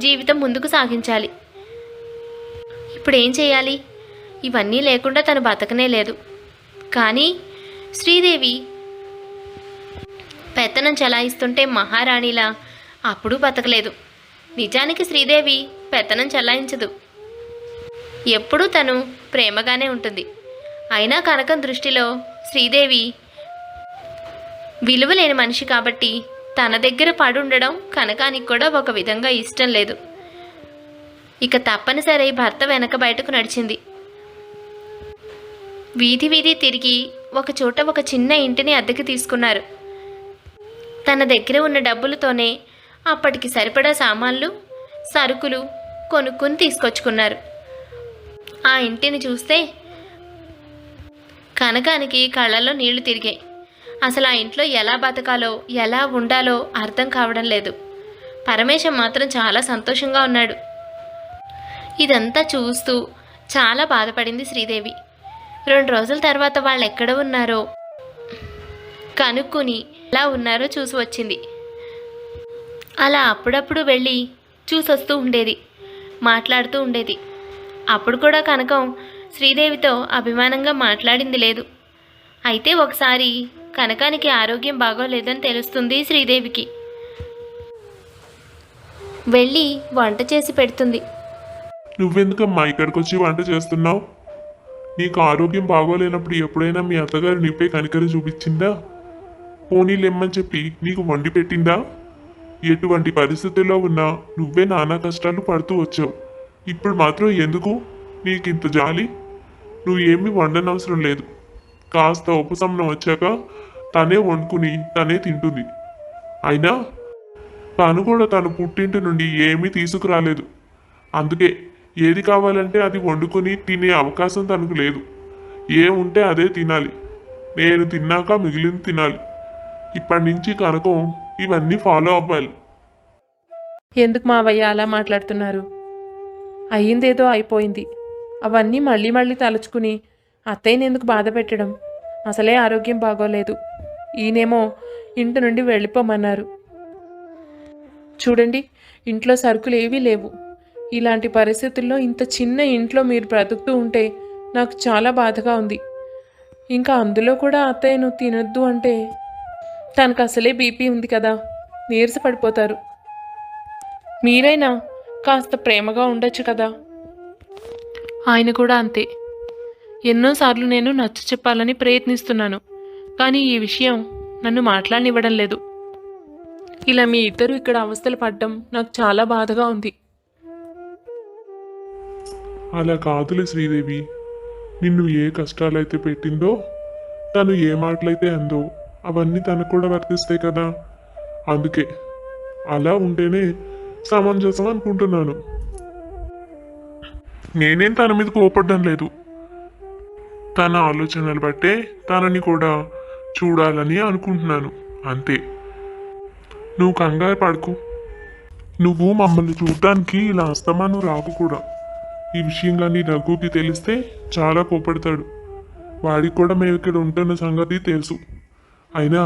జీవితం ముందుకు సాగించాలి. ఇప్పుడు ఏం చేయాలి? ఇవన్నీ లేకుండా తను బతకనే లేదు. కానీ శ్రీదేవి పెత్తనం చెలాయిస్తుంటే మహారాణిలా అప్పుడు బతకలేదు. నిజానికి శ్రీదేవి పెత్తనం చెలాయించదు. ఎప్పుడూ తను ప్రేమగానే ఉంటుంది. అయినా కనకం దృష్టిలో శ్రీదేవి విలువలేని మనిషి కాబట్టి తన దగ్గర పడుండడం కనకానికి కూడా ఒక విధంగా ఇష్టం లేదు. ఇక తప్పనిసరి భర్త వెనక బయటకు నడిచింది. వీధి వీధి తిరిగి ఒక చోట ఒక చిన్న ఇంటిని అద్దెకి తీసుకున్నారు. తన దగ్గర ఉన్న డబ్బులతోనే అప్పటికి సరిపడా సామాన్లు, సరుకులు కొనుక్కుని తీసుకొచ్చుకున్నారు. ఆ ఇంటిని చూస్తే కనకానికి కళ్ళల్లో నీళ్లు తిరిగాయి. అసలు ఆ ఇంట్లో ఎలా బతకాలో, ఎలా ఉండాలో అర్థం కావడం లేదు. పరమేశం మాత్రం చాలా సంతోషంగా ఉన్నాడు. ఇదంతా చూస్తూ చాలా బాధపడింది శ్రీదేవి. 2 రోజుల తర్వాత వాళ్ళు ఎక్కడ ఉన్నారో కనుక్కుని ఎలా ఉన్నారో చూసి వచ్చింది. అలా అప్పుడప్పుడు వెళ్ళి చూసొస్తూ ఉండేది, మాట్లాడుతూ ఉండేది. అప్పుడు కూడా కనకం శ్రీదేవితో అభిమానంగా మాట్లాడింది లేదు. అయితే ఒకసారి కనకానికి ఆరోగ్యం బాగోలేదని తెలుస్తుంది శ్రీదేవికి. వెళ్ళి వంట చేసి పెడుతుంది. నువ్వెందుకమ్మా ఇక్కడికి వచ్చి వంట చేస్తున్నావు? నీకు ఆరోగ్యం బాగోలేనప్పుడు ఎప్పుడైనా మీ అత్తగారు నీపై కనికరం చూపించిందా? పోనీలెమ్మని చెప్పి నీకు వండి పెట్టిందా? ఎటువంటి పరిస్థితుల్లో ఉన్నా నువ్వే నానా కష్టాలు పడుతూ వచ్చావు. ఇప్పుడు మాత్రం ఎందుకు నీకింత జాలి? నువ్వు ఏమీ వండనవసరం లేదు. కాస్త ఉపశమనం వచ్చాక తనే వండుకుని తనే తింటుంది. అయినా తను కూడా తన పుట్టింటి నుండి ఏమీ తీసుకురాలేదు. అందుకే ఏది కావాలంటే అది వండుకొని తినే అవకాశం తనకు లేదు. ఏముంటే అదే తినాలి. నేను తిన్నాక మిగిలింది తినాలి. ఇప్పటి నుంచి కనకం ఇవన్నీ ఫాలో అవ్వాలి. ఎందుకు మావయ్య అలా మాట్లాడుతున్నారు? అయ్యిందేదో అయిపోయింది. అవన్నీ మళ్ళీ మళ్ళీ తలుచుకుని అత్తయ్యని ఎందుకు బాధ పెట్టడం? అసలే ఆరోగ్యం బాగోలేదు. ఈయనేమో ఇంటి నుండి వెళ్ళిపోమన్నారు. చూడండి, ఇంట్లో సరుకులు ఏవీ లేవు. ఇలాంటి పరిస్థితుల్లో ఇంత చిన్న ఇంట్లో మీరు బ్రతుకుతూ ఉంటే నాకు చాలా బాధగా ఉంది. ఇంకా అందులో కూడా అత్తయ్యను తినొద్దు అంటే తనకు అసలే బీపీ ఉంది కదా, నీరస పడిపోతారు. మీరైనా కాస్త ప్రేమగా ఉండొచ్చు కదా. ఆయన కూడా అంతే. ఎన్నోసార్లు నేను నచ్చ చెప్పాలని ప్రయత్నిస్తున్నాను, కానీ ఈ విషయం నన్ను మాట్లాడనివ్వడం లేదు. ఇలా మీ ఇద్దరు ఇక్కడ అవస్థలు పడడం నాకు చాలా బాధగా ఉంది. అలా కాదులే శ్రీదేవి. నిన్ను ఏ కష్టాలైతే పెట్టిందో, తను ఏ మాటలైతే అందో అవన్నీ తనకు కూడా వర్తిస్తాయి కదా. అందుకే అలా ఉంటేనే సమంజసం అనుకుంటున్నాను. నేనేం తన మీద కోపడ్డం లేదు. తన ఆలోచనలు బట్టే తనని కూడా చూడాలని అనుకుంటున్నాను, అంతే. నువ్వు కంగారు పడకు. నువ్వు మమ్మల్ని చూడటానికి ఇలా అస్తమాను రాకు కూడా. ఈ విషయం కానీ రఘుకి తెలిస్తే చాలా కోపడతాడు. వాడికి కూడా మేము ఇక్కడ ఉంటున్న సంగతి తెలుసు. అయినా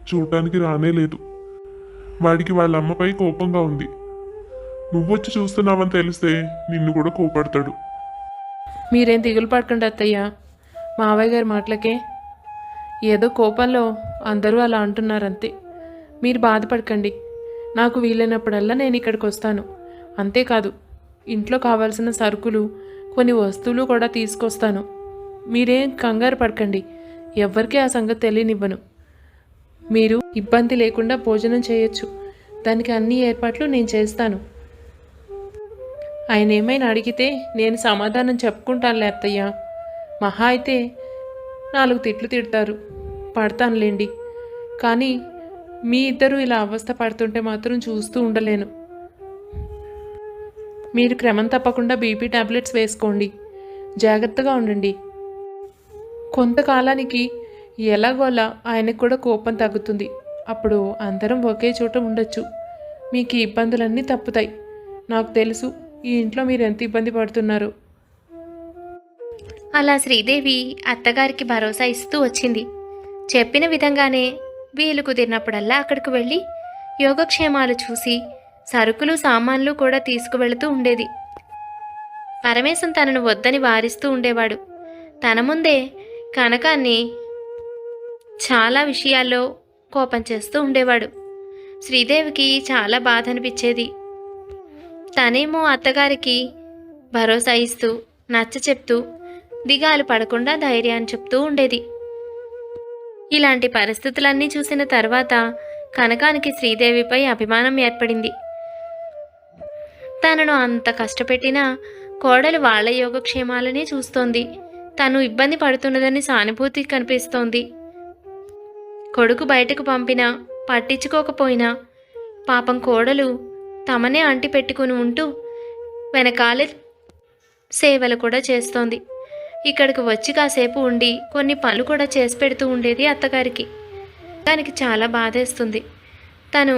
చూడటానికి రానే లేదు. వాడికి వాళ్ళ అమ్మపై కోపంగా ఉంది. నువ్వొచ్చి చూస్తున్నావని తెలిస్తే నిన్ను కూడా కోపడతాడు. మీరేం దిగులు పడకండి అత్తయ్య. మావయ్య గారి మాటలకే ఏదో కోపంలో అందరూ అలా అంటున్నారంతే. మీరు బాధపడకండి. నాకు వీలైనప్పుడల్లా నేను ఇక్కడికి వస్తాను. అంతేకాదు, ఇంట్లో కావాల్సిన సరుకులు, కొన్ని వస్తువులు కూడా తీసుకొస్తాను. మీరేం కంగారు పడకండి. ఎవ్వరికీ ఆ సంగతి తెలియనివ్వను. మీరు ఇబ్బంది లేకుండా భోజనం చేయొచ్చు. దానికి అన్ని ఏర్పాట్లు నేను చేస్తాను. ఆయన ఏమైనా అడిగితే నేను సమాధానం చెప్పుకుంటానులే అత్తయ్య. మహా అయితే 4 తిట్లు తిడతారు. పడతానులేండి. కానీ మీ ఇద్దరూ ఇలా అవస్థ పడుతుంటే మాత్రం చూస్తూ ఉండలేను. మీరు క్రమం తప్పకుండా బీపీ టాబ్లెట్స్ వేసుకోండి. జాగ్రత్తగా ఉండండి. కొంతకాలానికి ఎలాగోలా ఆయనకు కూడా కోపం తగ్గుతుంది. అప్పుడు అందరం ఒకే చోట ఉండొచ్చు. మీకు ఈ ఇబ్బందులన్నీ తప్పుతాయి. నాకు తెలుసు ఈ ఇంట్లో మీరు ఎంత ఇబ్బంది పడుతున్నారు. అలా శ్రీదేవి అత్తగారికి భరోసా ఇస్తూ వచ్చింది. చెప్పిన విధంగానే వీలు కుదిరినప్పుడల్లా అక్కడికి వెళ్ళి యోగక్షేమాలు చూసి సరుకులు సామాన్లు కూడా తీసుకువెళుతూ ఉండేది. పరమేశం తనను వద్దని వారిస్తూ ఉండేవాడు. తన ముందే కనకాన్ని చాలా విషయాల్లో కోపం చేస్తూ ఉండేవాడు. శ్రీదేవికి చాలా బాధ అనిపించేది. తనేమో అత్తగారికి భరోసా ఇస్తూ నచ్చ చెప్తూ దిగాలు పడకుండా ధైర్యాన్ని చెప్తూ ఉండేది. ఇలాంటి పరిస్థితులన్నీ చూసిన తర్వాత కనకానికి శ్రీదేవిపై అభిమానం ఏర్పడింది. తనను అంత కష్టపెట్టినా కోడలు వాళ్ళ యోగక్షేమాలనే చూస్తోంది. తను ఇబ్బంది పడుతున్నదని సానుభూతి కనిపిస్తోంది. కొడుకు బయటకు పంపినా పట్టించుకోకపోయినా పాపం కోడలు తమనే అంటి పెట్టుకుని ఉంటూ వెనకాలే సేవలు కూడా చేస్తోంది. ఇక్కడికి వచ్చి కాసేపు ఉండి కొన్ని పనులు కూడా చేసి పెడుతూ ఉండేది అత్తగారికి. దానికి చాలా బాధేస్తుంది. తను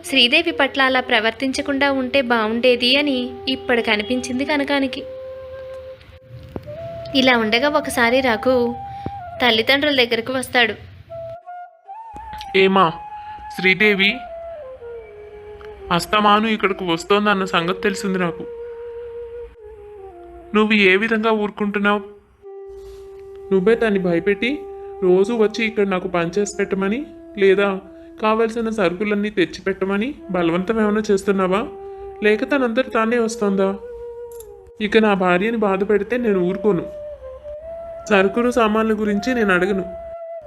శ్రీదేవి పట్ల అలా ప్రవర్తించకుండా ఉంటే బాగుండేది అని ఇప్పటికి అనిపించింది కనకానికి. ఇలా ఉండగా ఒకసారి రఘు తల్లిదండ్రుల దగ్గరకు వస్తాడు. ఏమా శ్రీదేవి అస్తమాను ఇక్కడికి వస్తోందన్న సంగతి తెలిసింది నాకు. నువ్వు ఏ విధంగా ఊరుకుంటున్నావు? నువ్వే దాన్ని భయపెట్టి రోజు వచ్చి ఇక్కడ నాకు పనిచేసి పెట్టమని లేదా కావలసిన సరుకులన్నీ తెచ్చిపెట్టమని బలవంతం ఏమైనా చేస్తున్నావా? లేక తనంతటి తానే వస్తుందా? ఇక నా భార్యని బాధ పెడితే నేను ఊరుకోను. సరుకులు సామాన్ల గురించి నేను అడగను.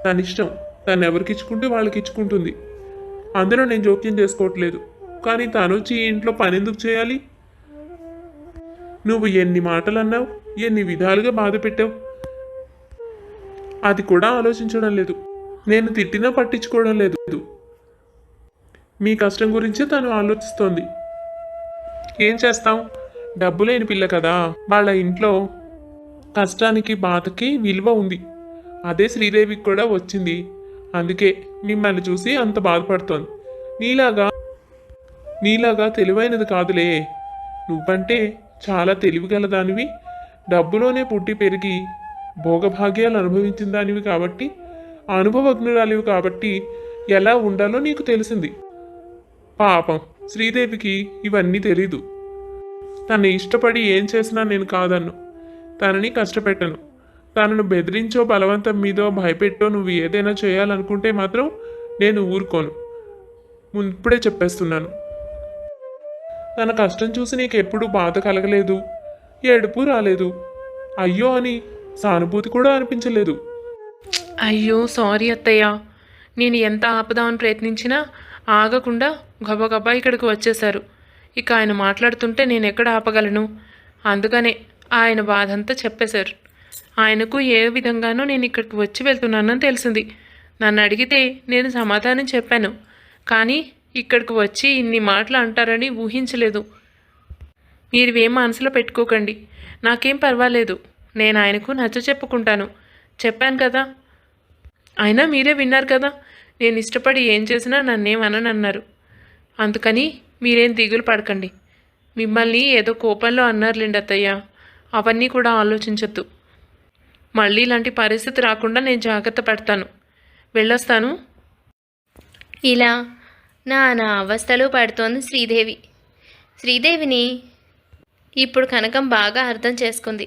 తన ఇష్టం. తను ఎవరికి ఇచ్చుకుంటే వాళ్ళకి ఇచ్చుకుంటుంది. అందులో నేను జోక్యం చేసుకోవట్లేదు. కానీ తను వచ్చి ఈ ఇంట్లో పని ఎందుకు చేయాలి? నువ్వు ఎన్ని మాటలు అన్నావు, ఎన్ని విధాలుగా బాధ పెట్టావు, అది కూడా ఆలోచించడం లేదు. నేను తిట్టినా పట్టించుకోవడం లేదు. మీ కష్టం గురించి తను ఆలోచిస్తోంది. ఏం చేస్తాం? డబ్బు లేని పిల్ల కదా. వాళ్ళ ఇంట్లో కష్టానికి బాధకి విలువ ఉంది. అదే శ్రీదేవికి కూడా వచ్చింది. అందుకే మిమ్మల్ని చూసి అంత బాధపడుతోంది. నీలాగా తెలివైనది కాదులే. నువ్వంటే చాలా తెలివిగల దానివి. డబ్బులోనే పుట్టి పెరిగి భోగభాగ్యాలు అనుభవించిన దానివి కాబట్టి, అనుభవజ్ఞురాలివి కాబట్టి ఎలా ఉండాలో నీకు తెలిసింది. పాపం శ్రీదేవికి ఇవన్నీ తెలీదు. తను ఇష్టపడి ఏం చేసినా నేను కాదన్ను. తనని కష్టపెట్టను. తనను బెదిరించో బలవంతం మీదో భయపెట్టో నువ్వు ఏదైనా చేయాలనుకుంటే మాత్రం నేను ఊరుకోను. ఇప్పుడే చెప్పేస్తున్నాను. తన కష్టం చూసి నీకు ఎప్పుడూ బాధ కలగలేదు, ఏడుపు రాలేదు, అయ్యో అని సానుభూతి కూడా అనిపించలేదు. అయ్యో సారీ అత్తయ్య. నేను ఎంత ఆపదామని ప్రయత్నించినా ఆగకుండా గబగబా ఇక్కడికి వచ్చేశారు. ఇక ఆయన మాట్లాడుతుంటే నేను ఎక్కడ ఆపగలను? అందుకనే ఆయన బాధ అంతా చెప్పేశారు. ఆయనకు ఏ విధంగానో నేను ఇక్కడికి వచ్చి వెళ్తున్నానని తెలిసింది. నన్ను అడిగితే నేను సమాధానం చెప్పాను. కానీ ఇక్కడికి వచ్చి ఇన్ని మాటలు అంటారని ఊహించలేదు. మీరు ఏం మనసులో పెట్టుకోకండి. నాకేం పర్వాలేదు. నేను ఆయనకు నచ్చ చెప్పుకుంటాను. చెప్పాను కదా. అయినా మీరే విన్నారు కదా. నేను ఇష్టపడి ఏం చేసినా నన్నేమనని అన్నారు. అందుకని మీరేం దిగులు పడకండి. మిమ్మల్ని ఏదో కోపంలో అన్నారులేండి అత్తయ్య. అవన్నీ కూడా ఆలోచించొద్దు. మళ్ళీ ఇలాంటి పరిస్థితి రాకుండా నేను జాగ్రత్త పడతాను. వెళ్ళొస్తాను. ఇలా నానా అవస్థలు పడుతోంది శ్రీదేవి. శ్రీదేవిని ఇప్పుడు కనకం బాగా అర్థం చేసుకుంది.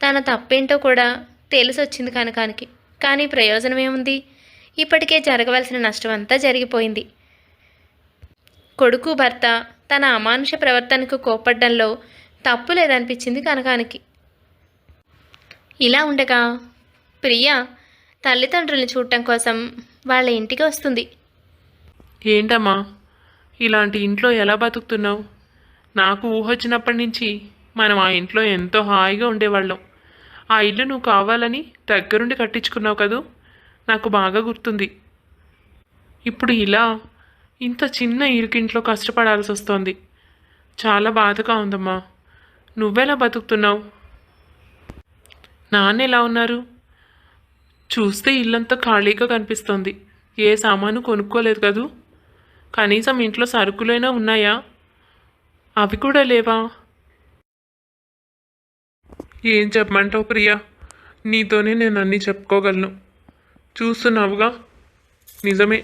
తన తప్పేంటో కూడా తెలిసొచ్చింది కనకానికి. కానీ ప్రయోజనం ఏముంది? ఇప్పటికే జరగవలసిన నష్టం అంతా జరిగిపోయింది. కొడుకు భర్త తన అమానుష ప్రవర్తనకు కోపడ్డంలో తప్పు లేదనిపించింది కనకానికి. ఇలా ఉండగా ప్రియ తల్లిదండ్రుల్ని చూడటం కోసం వాళ్ళ ఇంటికి వస్తుంది. ఏంటమ్మా ఇలాంటి ఇంట్లో ఎలా బతుకుతున్నావు? నాకు ఊహొచ్చినప్పటి నుంచి మనం ఆ ఇంట్లో ఎంతో హాయిగా ఉండేవాళ్ళం. ఆ ఇల్లు నువ్వు కావాలని దగ్గరుండి కట్టించుకున్నావు కదూ. నాకు బాగా గుర్తుంది. ఇప్పుడు ఇలా ఇంత చిన్న ఇరుకింట్లో కష్టపడాల్సి వస్తోంది. చాలా బాధగా ఉందమ్మా. నువ్వెలా బతుకుతున్నావు? నాన్న ఎలా ఉన్నారు? చూస్తే ఇల్లంతా ఖాళీగా కనిపిస్తోంది. ఏ సామాను కొనుక్కోలేదు కదూ? కనీసం ఇంట్లో సరుకులైనా ఉన్నాయా? అవి కూడా లేవా? ఏం చెప్పమంటావు ప్రియా? నీతోనే నేను అన్నీ చెప్పుకోగలను. చూస్తున్నావుగా, నిజమే.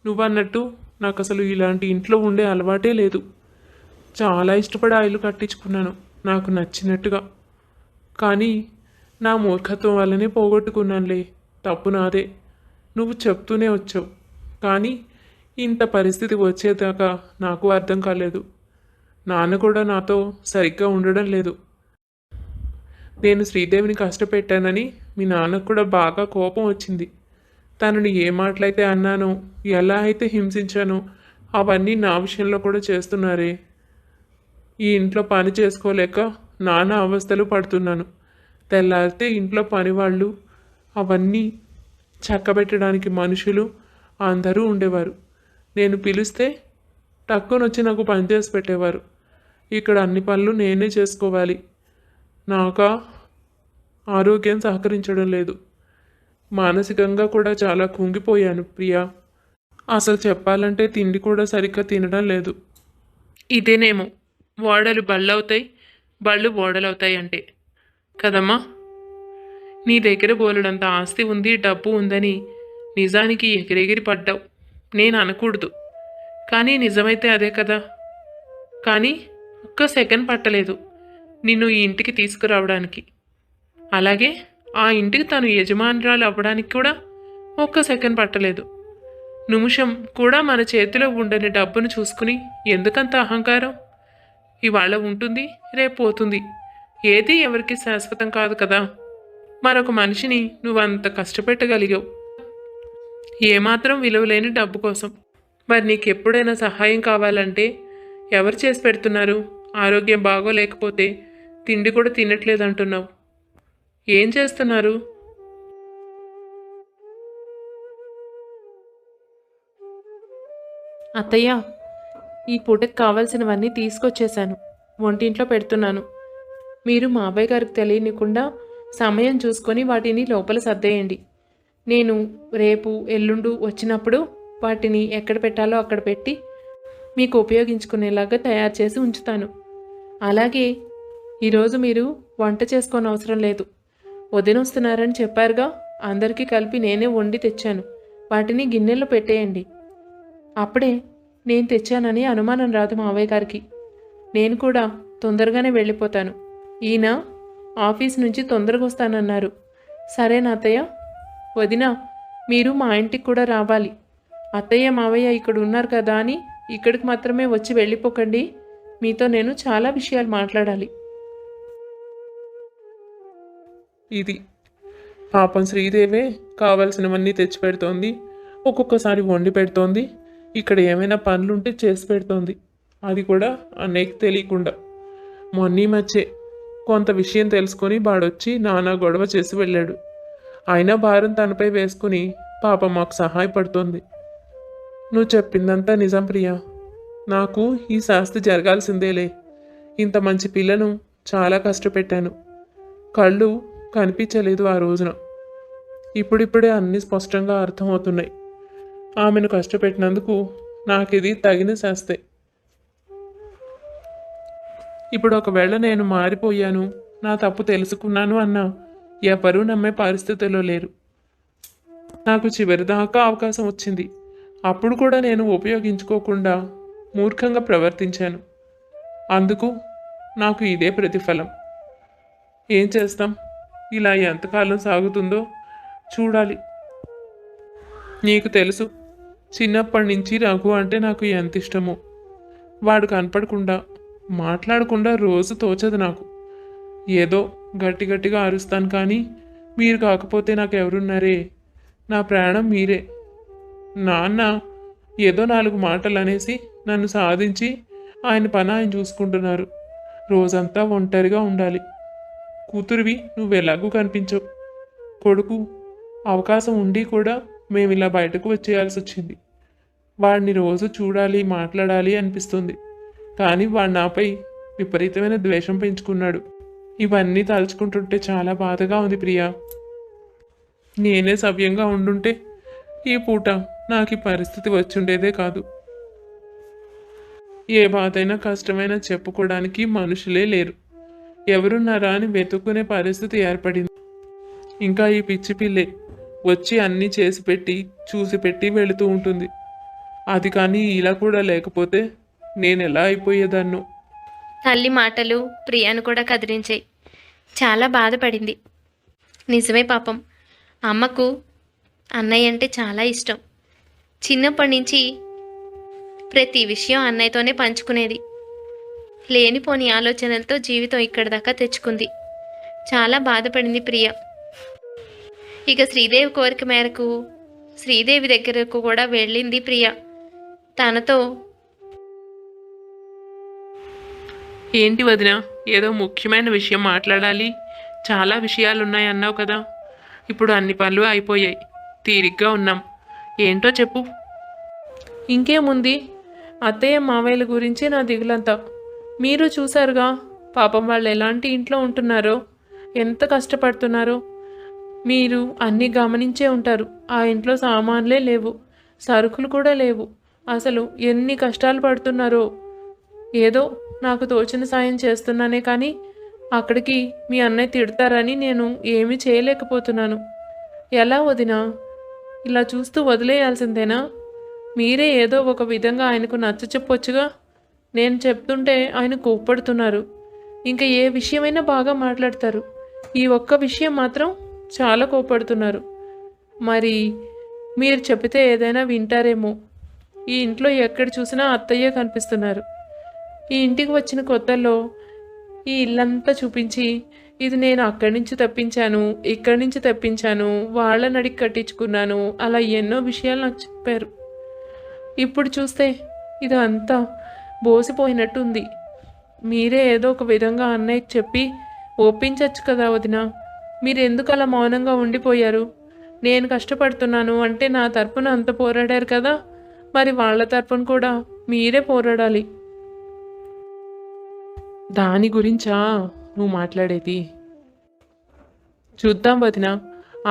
నువ్వన్నట్టు నాకు అసలు ఇలాంటి ఇంట్లో ఉండే అలవాటే లేదు. చాలా ఇష్టపడి ఆ ఇల్లు కట్టించుకున్నాను నాకు నచ్చినట్టుగా. కానీ నా మూర్ఖత్వం వల్లనే పోగొట్టుకున్నానులే. తప్పు నాదే. నువ్వు చెప్తూనే వచ్చావు, కానీ ఇంత పరిస్థితి వచ్చేదాకా నాకు అర్థం కాలేదు. నాన్న కూడా నాతో సరిగ్గా ఉండడం లేదు. నేను శ్రీదేవిని కష్టపెట్టానని మీ నాన్నకు కూడా బాగా కోపం వచ్చింది. తనని ఏ మాటలైతే అన్నానో, ఎలా అయితే హింసించానో అవన్నీ నా విషయంలో కూడా చేస్తున్నారే. ఈ ఇంట్లో పని చేసుకోలేక నానా అవస్థలు పడుతున్నాను. తెల్లారితే ఇంట్లో పనివాళ్ళు, అవన్నీ చక్కబెట్టడానికి మనుషులు అందరూ ఉండేవారు. నేను పిలిస్తే టక్కునొచ్చి నాకు పని చేసి పెట్టేవారు. ఇక్కడ అన్ని పనులు నేనే చేసుకోవాలి. నాకా ఆరోగ్యం సహకరించడం లేదు. మానసికంగా కూడా చాలా కుంగిపోయాను ప్రియా. అసలు చెప్పాలంటే తిండి కూడా సరిగ్గా తినడం లేదు. ఇదేనేమో ఓడలు బళ్ళవుతాయి, బళ్ళు ఓడలవుతాయి అంటే కదమ్మా. నీ దగ్గర బోలెడంత ఆస్తి ఉంది, డబ్బు ఉందని నిజానికి ఎగిరెగిరి పడ్డావు. నేను అనకూడదు, కానీ నిజమైతే అదే కదా. కానీ ఒక్క సెకండ్ పట్టలేదు నిన్ను ఈ ఇంటికి తీసుకురావడానికి. అలాగే ఆ ఇంటికి తను యజమానురాలు అవ్వడానికి కూడా ఒక్క సెకండ్ పట్టలేదు. నిమిషం కూడా మన చేతిలో ఉండని డబ్బును చూసుకుని ఎందుకంత అహంకారం? ఇవాళ ఉంటుంది, రేపు పోతుంది. ఏది ఎవరికి శాశ్వతం కాదు కదా. మరొక మనిషిని నువ్వంత కష్టపెట్టగలిగావు, ఏమాత్రం విలువలేని డబ్బు కోసం. మరి నీకు ఎప్పుడైనా సహాయం కావాలంటే ఎవరు చేసి పెడుతున్నారు? ఆరోగ్యం బాగోలేకపోతే తిండి కూడా తినట్లేదంటున్నావు. ఏం చేస్తున్నారు? అత్తయ్య, ఈ పూటకి కావాల్సినవన్నీ తీసుకొచ్చేశాను. వంటింట్లో పెడుతున్నాను. మీరు మా అబ్బాయి గారికి తెలియనికుండా సమయం చూసుకొని వాటిని లోపల సర్దేయండి. నేను రేపు ఎల్లుండు వచ్చినప్పుడు వాటిని ఎక్కడ పెట్టాలో అక్కడ పెట్టి మీకు ఉపయోగించుకునేలాగా తయారు చేసి ఉంచుతాను. అలాగే ఈరోజు మీరు వంట చేసుకోని అవసరం లేదు. వదిన వస్తున్నారని చెప్పారుగా, అందరికీ కలిపి నేనే వండి తెచ్చాను. వాటిని గిన్నెల్లో పెట్టేయండి. అప్పుడే నేను తెచ్చానని అనుమానం రాదు మావయ్య గారికి. నేను కూడా తొందరగానే వెళ్ళిపోతాను. ఈయన ఆఫీస్ నుంచి తొందరగా వస్తానన్నారు. సరేనా అత్తయ్య? వదిన, మీరు మా ఇంటికి కూడా రావాలి. అత్తయ్య మావయ్య ఇక్కడ ఉన్నారు కదా అని ఇక్కడికి మాత్రమే వచ్చి వెళ్ళిపోకండి. మీతో నేను చాలా విషయాలు మాట్లాడాలి. ఇది పాపం శ్రీదేవే కావాల్సినవన్నీ తెచ్చి పెడుతోంది, ఒక్కొక్కసారి వండి పెడుతోంది, ఇక్కడ ఏమైనా పనులుంటే చేసి పెడుతోంది. అది కూడా అన్నయ్యకి తెలియకుండా. మొన్నీ మధ్యే కొంత విషయం తెలుసుకొని వాడొచ్చి నానా గొడవ చేసి వెళ్ళాడు. అయినా భారం తనపై వేసుకుని పాపం మాకు సహాయపడుతోంది. నువ్వు చెప్పిందంతా నిజం ప్రియా. నాకు ఈ శాస్తి జరగాల్సిందేలే. ఇంత మంచి పిల్లను చాలా కష్టపెట్టాను. కళ్ళు కనిపించలేదు ఆ రోజున. ఇప్పుడిప్పుడే అన్నీ స్పష్టంగా అర్థమవుతున్నాయి. ఆమెను కష్టపెట్టినందుకు నాకిది తగిన శాస్తే. ఇప్పుడు ఒకవేళ నేను మారిపోయాను, నా తప్పు తెలుసుకున్నాను అన్నా ఎవరూ నమ్మే పరిస్థితిలో లేరు. నాకు చివరిదాకా అవకాశం వచ్చింది. అప్పుడు కూడా నేను ఉపయోగించుకోకుండా మూర్ఖంగా ప్రవర్తించాను. అందుకు నాకు ఇదే ప్రతిఫలం. ఏం చేస్తాం? ఇలా ఎంతకాలం సాగుతుందో చూడాలి. నీకు తెలుసు, చిన్నప్పటి నుంచి రఘు అంటే నాకు ఎంత ఇష్టమో. వాడు కనపడకుండా మాట్లాడకుండా రోజు తోచదు నాకు. ఏదో గట్టి గట్టిగా అరుస్తాను, కానీ మీరు కాకపోతే నాకు ఎవరున్నారే? నా ప్రాణం మీరే. నాన్న ఏదో 4 మాటలు అనేసి నన్ను సాధించి ఆయన పని ఆయన చూసుకుంటున్నారు. రోజంతా ఒంటరిగా ఉండాలి. కూతురివి నువ్వెలాగూ కనిపించవు. కొడుకు అవకాశం ఉండి కూడా మేము ఇలా బయటకు వచ్చేయాల్సి వచ్చింది. వాడిని రోజు చూడాలి, మాట్లాడాలి అనిపిస్తుంది. కానీ వాడు నాపై విపరీతమైన ద్వేషం పెంచుకున్నాడు. ఇవన్నీ తలుచుకుంటుంటే చాలా బాధగా ఉంది ప్రియా. నేనే సవ్యంగా ఉండుంటే ఈ పూట నాకు ఈ పరిస్థితి వచ్చుండేదే కాదు. ఏ బాధైనా కష్టమైనా చెప్పుకోవడానికి మనుషులే లేరు. ఎవరున్నారా అని వెతుక్కునే పరిస్థితి ఏర్పడింది. ఇంకా ఈ పిచ్చి పిల్లే వచ్చి అన్నీ చేసి పెట్టి చూసి పెట్టి వెళుతూ ఉంటుంది. అది కానీ ఇలా కూడా లేకపోతే నేను ఎలా అయిపోయేదాన్నో. తల్లి మాటలు ప్రియాను కూడా కదిలించాయి. చాలా బాధపడింది. నిజమే పాపం, అమ్మకు అన్నయ్య అంటే చాలా ఇష్టం. చిన్నప్పటి నుంచి ప్రతి విషయం అన్నయ్యతోనే పంచుకునేది. లేనిపోని ఆలోచనలతో జీవితం ఇక్కడి దాకా తెచ్చుకుంది. చాలా బాధపడింది ప్రియ. ఇక శ్రీదేవి కోరిక మేరకు శ్రీదేవి దగ్గరకు కూడా వెళ్ళింది ప్రియ. తనతో, ఏంటి వదిన, ఏదో ముఖ్యమైన విషయం మాట్లాడాలి, చాలా విషయాలు ఉన్నాయి అన్నావు కదా. ఇప్పుడు అన్ని పనులు అయిపోయాయి, తీరిగ్గా ఉన్నాం. ఏంటో చెప్పు. ఇంకేముంది, అత్తయ్య మావయ్యల గురించి నా దిగులంతా. మీరు చూశారుగా, పాపం వాళ్ళు ఎలాంటి ఇంట్లో ఉంటున్నారో, ఎంత కష్టపడుతున్నారో. మీరు అన్నీ గమనించే ఉంటారు. ఆ ఇంట్లో సామాన్లే లేవు, సరుకులు కూడా లేవు. అసలు ఎన్ని కష్టాలు పడుతున్నారో. ఏదో నాకు తోచిన సాయం చేస్తున్నానే కానీ అక్కడికి మీ అన్నయ్య తిడతారని నేను ఏమీ చేయలేకపోతున్నాను. ఎలా వదినా, ఇలా చూస్తూ వదిలేయాల్సిందేనా? మీరే ఏదో ఒక విధంగా ఆయనకు నచ్చ చెప్పొచ్చుగా. నేను చెప్తుంటే ఆయన కోప్పడుతున్నారు. ఇంకా ఏ విషయమైనా బాగా మాట్లాడతారు. ఈ ఒక్క విషయం మాత్రం చాలా కోప్పడుతున్నారు. మరి మీరు చెబితే ఏదైనా వింటారేమో. ఈ ఇంట్లో ఎక్కడ చూసినా అత్తయ్య కనిపిస్తున్నారు. ఈ ఇంటికి వచ్చిన కొత్తల్లో ఈ ఇల్లంతా చూపించి, ఇది నేను అక్కడి నుంచి తప్పించాను, ఇక్కడి నుంచి తప్పించాను, వాళ్ళని అడిగి కట్టించుకున్నాను, అలా ఎన్నో విషయాలు నాకు చెప్పారు. ఇప్పుడు చూస్తే ఇది అంతా బోసిపోయినట్టు ఉంది. మీరే ఏదో ఒక విధంగా అన్నయ్యకి చెప్పి ఒప్పించవచ్చు కదా వదిన. మీరు ఎందుకు అలా మౌనంగా ఉండిపోయారు? నేను కష్టపడుతున్నాను అంటే నా తరపున అంత పోరాడారు కదా, మరి వాళ్ళ తరపున కూడా మీరే పోరాడాలి. దాని గురించా నువ్వు మాట్లాడేది? చూద్దాం వదిన,